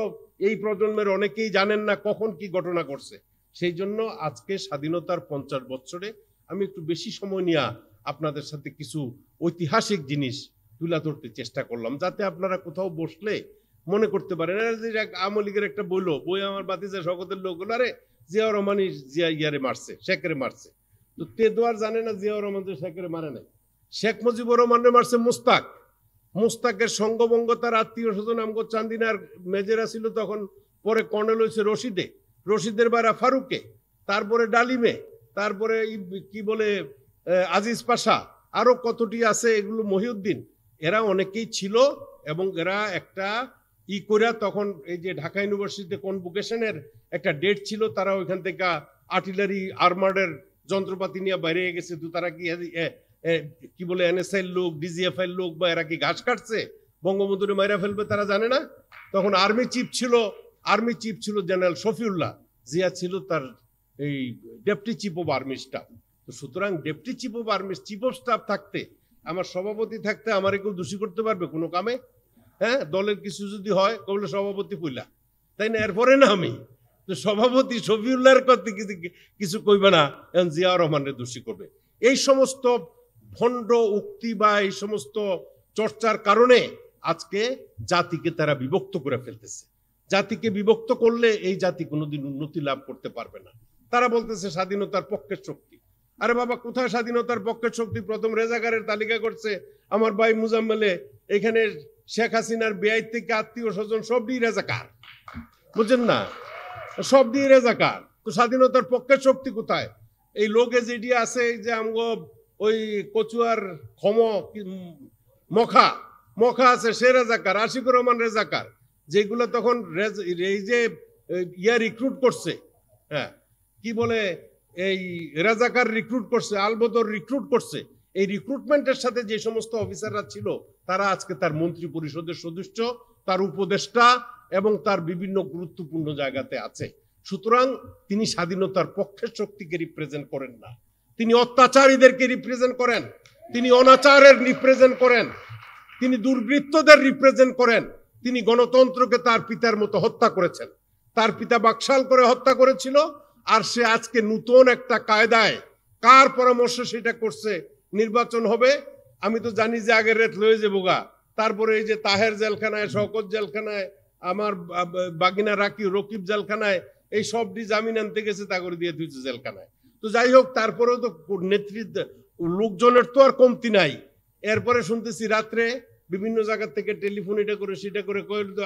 এই প্রজন্মের অনেকেই জানেন না কখন কি ঘটনা ঘটছে। সেই জন্য আজকে স্বাধীনতার 50 বছরে আমি একটু বেশি সময় নিয়ে আপনাদের সাথে কিছু ঐতিহাসিক জিনিস তুলে ধরতে চেষ্টা করলাম, যাতে আপনারা কোথাও বসলে মনে করতে পারেন আওয়ামী লীগের একটা বই আমার বাতিজা শওকতের লোক হলো, আরে জিয়াউর রহমানই ইয়ারে মারছে, শেখরে মারছে। তো তেদোয়ার জানে না জিয়াউর রহমান যে শেখরে মারে নাই, শেখ মুজিবুর রহমানের মারছে মুস্তাক। মুস্তাকের সঙ্গবঙ্গ তার আত্মীয় স্বজন আমগো চান্দিনার মেজেরা ছিল তখন, পরে কর্নেল হয়েছে রশিদে, রশিদের বাড়া ফারুকে, তারপরে ডালিমে, তারপরে কি বলে আজিজ পাশা, আরো কতটি আছে, এগুলো মহিউদ্দিন, এরা অনেকেই ছিল। এবং এরা একটা কইরা তখন এই যে ঢাকা ইউনিভার্সিটিতে কনভোকেশনের একটা ডেট ছিল, তারা ওইখান থেকে আর্টিলারি আর্মার্ডের যন্ত্রপাতি নিয়ে বাইরে গেছে। তো তারা কি বলে এনএসআই লোক, ডিজিএফআই লোক, বা এরা কি ঘাস কাটছে বঙ্গবন্ধুরে মাইরা ফেলবে তারা জানে না। তখন আর্মি চিফ ছিল জেনারেল শফিউল্লাহ, জিয়া ছিল তার এই deputy chief of army staff. তো সুতরাং deputy chief of army chief of staff থাকতে, আমার সভাপতি থাকতে আমার কেউ দোষী করতে পারবে কোনো কামে? হ্যাঁ, দলের কিছু যদি হয় কবলে সভাপতি কইলা, তাই না? এরপরে না আমি তো সভাপতি শফিউল্লাহর কথা কিছু কইবে না, জিয়াউর রহমানের দোষী করবে। এই সমস্ত ভণ্ড উক্তি বা এই সমস্ত চর্চার কারণে আজকে জাতিকে তারা বিভক্ত করে ফেলতেছে। জাতিকে বিভক্ত করলে এই জাতি কোনোদিন উন্নতি লাভ করতে পারবে না। তারা বলতেছে স্বাধীনতার পক্ষের শক্তি। আরে বাবা, কোথায় স্বাধীনতার পক্ষের শক্তি? প্রথম রেজাকারের তালিকা করছে আমার ভাই মুজাম্মেলে, এখানে শেখ হাসিনার বেআই থেকে আত্মীয় স্বজন সব দিয়ে রেজাকার, বুঝছেন না? সব দিয়ে রেজাকার। তো স্বাধীনতার পক্ষের শক্তি কোথায়? এই লোকে যেটি আছে যে আমগো ওই কচুয়ার মখা আছে, সে রেজাকার, আশিকুর রহমান রেজাকার, যেগুলো তখন এই যে রিক্রুট করছে, হ্যাঁ কি বলে এই রেজাকার রিক্রুট করছে, আলবদর রিক্রুট করছে, এই রিক্রুটমেন্টের সাথে যে সমস্ত অফিসাররা ছিল তারা আজকে তার মন্ত্রী পরিষদের সদস্য, তার উপদেষ্টা এবং তার বিভিন্ন গুরুত্বপূর্ণ জায়গাতে আছে। সুতরাং তিনি স্বাধীনতার পক্ষের শক্তিকে রিপ্রেজেন্ট করেন না, তিনি অত্যাচারীদেরকে রিপ্রেজেন্ট করেন, তিনি অনাচারের রিপ্রেজেন্ট করেন। তিনি দুর্বৃত্তদের রিপ্রেজেন্ট করেন। তিনি গণতন্ত্রকে তার পিতার মতো হত্যা করেছেন। তার পিতা বাকশাল করে হত্যা করেছিল, আর সে আজকে নতুন একটা কায়দায় কার পরামর্শ সেটা করছে নির্বাচন হবে। আমি তো জানি যে আগের রেট লয়ে যাবো গা, তারপরে এই যে তাহের জেলখানায়, শওকত জেলখানায়, আমার বাগিনা রকিব জেলখানায়, এই সবটি জামিন আনতে গেছে, তা করে দিয়ে দিয়েছে জেলখানায়। তো যাই হোক, তারপরেও তো নেতৃত্ব লোকজনের তো আর কমতি নাই। এরপরে শুনতেছি রাত্রে বিভিন্ন জায়গা থেকে টেলিফোন এটা করে সেটা করে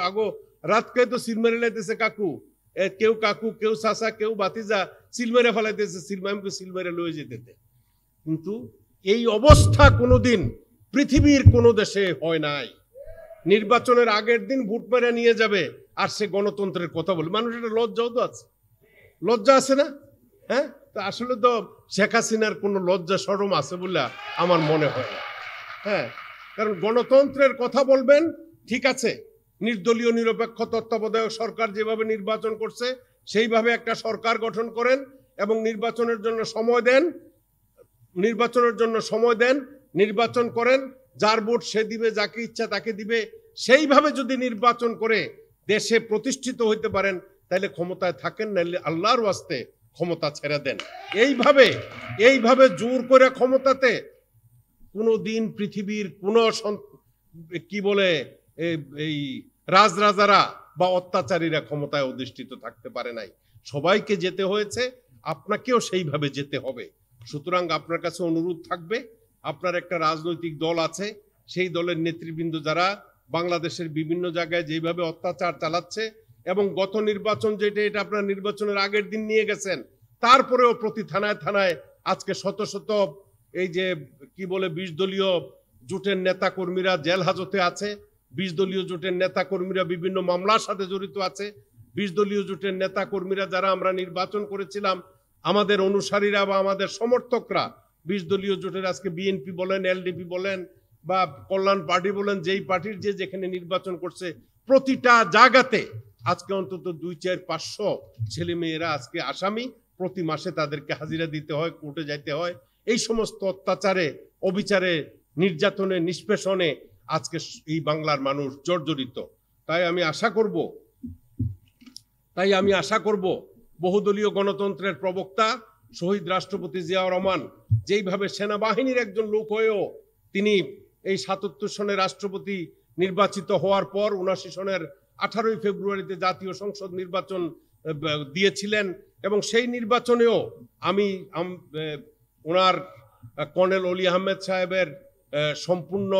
আগো রাতকে তো সিলমারে লাইতেছে কাকু, কেউ কাকু, কেউ চাচা, কেউ বাতিজা, সিলমারে ফেলাইতেছে, সিলমারে লয়ে যেতে। কিন্তু এই অবস্থা কোনোদিন পৃথিবীর কোনো দেশে হয় নাই। নির্বাচনের আগের দিন ভোট মেরে নিয়ে যাবে, আর সে গণতন্ত্রের কথা বলে। মানুষের লজ্জাও তো আছে, লজ্জা আছে না? হ্যাঁ, তো আসলে তো শেখ হাসিনার কোনো লজ্জা শরম আছে বলে আমার মনে হয় না। হ্যাঁ, কারণ গণতন্ত্রের কথা বলবেন, ঠিক আছে, নির্দলীয় নিরপেক্ষ তত্ত্বাবধায়ক সরকার যেভাবে নির্বাচন করছে সেইভাবে একটা সরকার গঠন করেন এবং নির্বাচনের জন্য সময় দেন, নির্বাচন করেন, যার ভোট সে দিবে, যাকে ইচ্ছা তাকে দিবে। সেইভাবে যদি নির্বাচন করে দেশে প্রতিষ্ঠিত হইতে পারেন, তাহলে ক্ষমতায় থাকেন, নাইলে আল্লাহর ওয়াস্তে ক্ষমতা ছেড়ে দেন। এইভাবে জোর করে ক্ষমতাতে কোনোদিন পৃথিবীর কোন কি বলে এই রাজরাজারা বা অত্যাচারীরা ক্ষমতায় অধিষ্ঠিত থাকতে পারে নাই। সবাইকে যেতে হয়েছে, আপনাকেও সেইভাবে যেতে হবে। সুতরাং আপনার কাছে অনুরোধ থাকবে, আপনার একটা রাজনৈতিক দল আছে, সেই দলের নেতৃবৃন্দ যারা বাংলাদেশের বিভিন্ন জায়গায় যেভাবে অত্যাচার চালাচ্ছে, এবং গত নির্বাচন যেটা, এটা আপনার নির্বাচনের আগের দিন নিয়ে গেছেন, তারপরেও প্রতি থানায় থানায় আজকে শত শত এই যে কি বলে 20 দলীয় জোটের নেতা কর্মীরা জেল হাজতে আছে। 20 দলীয় জোটের নেতা কর্মীরা বিভিন্ন মামলার সাথে জড়িত আছে। 20 দলীয় জোটের নেতা কর্মীরা যারা আমরা নির্বাচন করেছিলাম, আমাদের অনুসারীরা বা আমাদের সমর্থকরা, 20 দলীয় জোটের আজকে বিএনপি বলেন, এলডিপি বলেন বা কল্যাণ পার্টি বলেন, যেই পার্টির যে যেখানে নির্বাচন করছে, প্রতিটা জায়গাতে আজকে অন্তত 200-400 ছেলে মেয়েরা আজকে আসামি। প্রতি মাসে তাদেরকে হাজিরা দিতে হয়, কোর্টে যাইতে হয়। এই সমস্ত অত্যাচারে, অবিচারে, নির্যাতনে, নিষ্পেষণে আজকে এই বাংলার মানুষ জর্জরিত। তাই আমি আশা করব বহুদলীয় গণতন্ত্রের প্রবক্তা শহীদ রাষ্ট্রপতি জিয়াউর রহমান যেইভাবে সেনাবাহিনীর একজন লোক হয়েও তিনি এই 77 সনে রাষ্ট্রপতি নির্বাচিত হওয়ার পর 79 সনের 18ই ফেব্রুয়ারিতে জাতীয় সংসদ নির্বাচন দিয়েছিলেন, এবং সেই নির্বাচনেও আমি ওনার কর্নেল অলি আহমেদ সাহেবের সম্পূর্ণ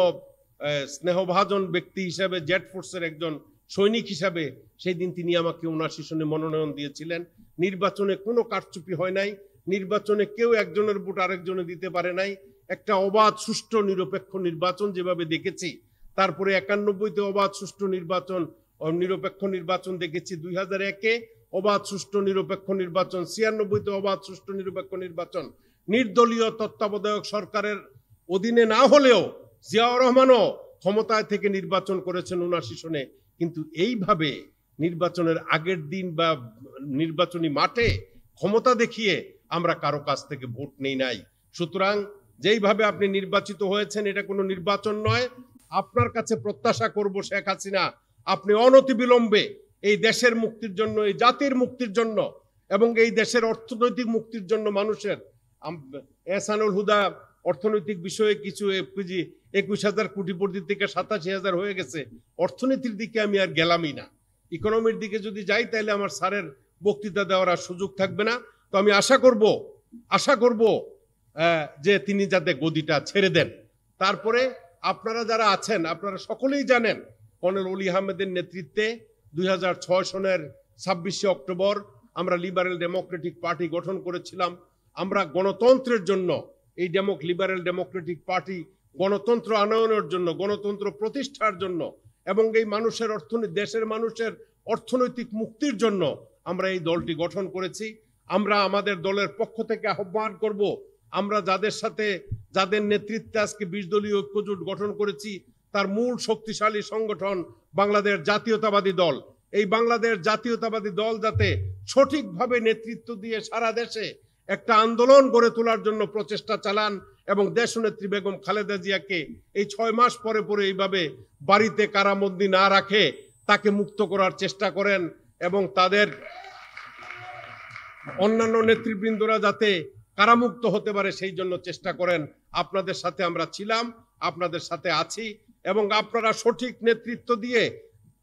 স্নেহভাজন ব্যক্তি হিসাবে, জেড ফোর্সের একজন সৈনিক হিসাবে সেই দিন তিনি আমাকে 79 সনে মনোনয়ন দিয়েছিলেন। নির্বাচনে কোনো কারচুপি হয় নাই, নির্বাচনে কেউ একজনের ভোট আরেকজনে দিতে পারে নাই। একটা অবাধ, সুষ্ঠু, নিরপেক্ষ নির্বাচন যেভাবে দেখেছি, তারপরে 91-তে অবাধ, সুষ্ঠু নিরপেক্ষ নির্বাচন দেখেছি, 2001-এ অবাধ, সুষ্ঠু, নিরপেক্ষ নির্বাচন, 96-তে অবাধ, সুষ্ঠু, নিরপেক্ষ নির্বাচন। নির্দলীয় তত্ত্বাবধায়ক সরকারের অধীনে না হলেও জিয়াউর রহমানও ক্ষমতায় থেকে নির্বাচন করেছেন 79 সনে। কিন্তু এইভাবে নির্বাচনের আগের দিন বা নির্বাচনী মাঠে ক্ষমতা দেখিয়ে আমরা কারো কাছ থেকে ভোট নেই নাই। সুতরাং যেইভাবে আপনি নির্বাচিত হয়েছেন, এটা কোনো নির্বাচন নয়। আপনার কাছে প্রত্যাশা করব, শেখ হাসিনা আপনি অনতিবিলম্বে এই দেশের মুক্তির জন্য, এই জাতির মুক্তির জন্য এবং এই দেশের অর্থনৈতিক মুক্তির জন্য মানুষের, এহসানুল হুদা অর্থনৈতিক বিষয়ে কিছু 21,000 কোটি থেকে 87,000 হয়ে গেছে। অর্থনীতির দিকে আমি আর গেলামই না। ইকোনমির দিকে যদি যাই তাহলে আমার স্যারের বক্তৃতা দেওয়ার আর সুযোগ থাকবে না। তো আমি আশা করব যে তিনি যাতে গদিটা ছেড়ে দেন। তারপরে আপনারা যারা আছেন, আপনারা সকলেই জানেন কর্নেল অলি আহমেদের নেতৃত্বে 2006 সনের 26শে অক্টোবর আমরা লিবারেল ডেমোক্রেটিক পার্টি গঠন করেছিলাম। আমরা গণতন্ত্রের জন্য, এই লিবারেল ডেমোক্রেটিক পার্টি গণতন্ত্র আনয়নের জন্য, গণতন্ত্র প্রতিষ্ঠার জন্য এবং এই দেশের মানুষের অর্থনৈতিক মুক্তির জন্য আমরা এই দলটি গঠন করেছি। আমরা আমাদের দলের পক্ষ থেকে আহ্বান করব, আমরা যাদের নেতৃত্বে আজকে 20 দলীয় ঐক্যজোট গঠন করেছি, তার মূল শক্তিশালী সংগঠন বাংলাদেশ জাতীয়তাবাদী দল। এই বাংলাদেশ জাতীয়তাবাদী দল যাতে সঠিকভাবে নেতৃত্ব দিয়ে সারা দেশে একটা আন্দোলন গড়ে তোলার জন্য প্রচেষ্টা চালান, এবং দেশনেত্রী বেগম খালেদা জিয়াকে এই 6 মাস পরে পরে এইভাবে বাড়িতে কারাবন্দী না রাখে তাকে মুক্ত করার চেষ্টা করেন এবং তাদের অন্যান্য নেতৃবৃন্দরা যাতে কারামুক্ত হতে পারে সেই জন্য চেষ্টা করেন। আপনাদের সাথে আমরা ছিলাম, আপনাদের সাথে আছি এবং আপনারা সঠিক নেতৃত্ব দিয়ে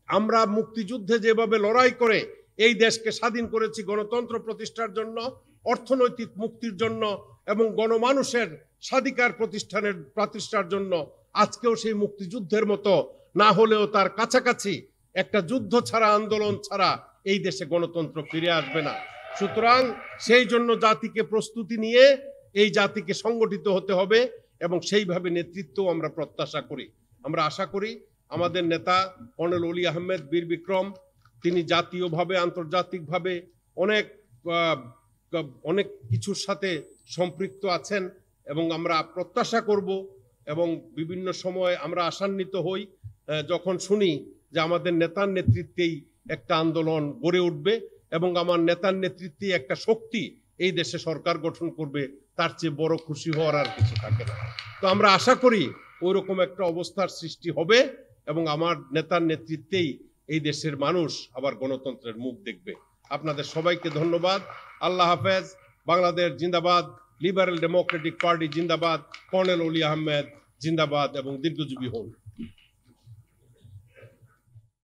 আমরা মুক্তিযুদ্ধে যেভাবে লড়াই করে এই দেশকে স্বাধীন করেছি গণতন্ত্র প্রতিষ্ঠার জন্য, অর্থনৈতিক মুক্তির জন্য এবং গণমানুষের স্বাধিকার প্রতিষ্ঠার জন্য, আজকেও সেই মুক্তিযুদ্ধের মতো না হলেও তার কাছাকাছি একটা যুদ্ধ ছাড়া, আন্দোলন ছাড়া এই দেশে গণতন্ত্র ফিরে আসবে না। সুতরাং সেই জন্য জাতিকে প্রস্তুতি নিয়ে এই জাতিকে সংগঠিত হতে হবে এবং সেইভাবে নেতৃত্ব আমরা প্রত্যাশা করি। আমরা আশা করি আমাদের নেতা কর্নেল অলি আহমেদ বীর বিক্রম, তিনি জাতীয়ভাবে আন্তর্জাতিকভাবে অনেক কিছুর সাথে সম্পৃক্ত আছেন এবং আমরা প্রত্যাশা করব এবং বিভিন্ন সময় আমরা আশান্বিত হই যখন শুনি যে আমাদের নেতার নেতৃত্বেই একটা আন্দোলন গড়ে উঠবে এবং আমার নেতার নেতৃত্বে একটা শক্তি এই দেশে সরকার গঠন করবে, তার চেয়ে বড় খুশি হওয়ার আর কিছু থাকে না। তো আমরা আশা করি ওইরকম একটা অবস্থার সৃষ্টি হবে এবং আমার নেতার নেতৃত্বেই এই দেশের মানুষ আবার গণতন্ত্রের মুখ দেখবে। আপনাদের সবাইকে ধন্যবাদ। আল্লাহ হাফেজ। বাংলাদেশ জিন্দাবাদ, লিবারেল ডেমোক্রেটিক পার্টি জিন্দাবাদ, কর্নেল অলি আহমেদ জিন্দাবাদ এবং দীর্ঘজীবী হন।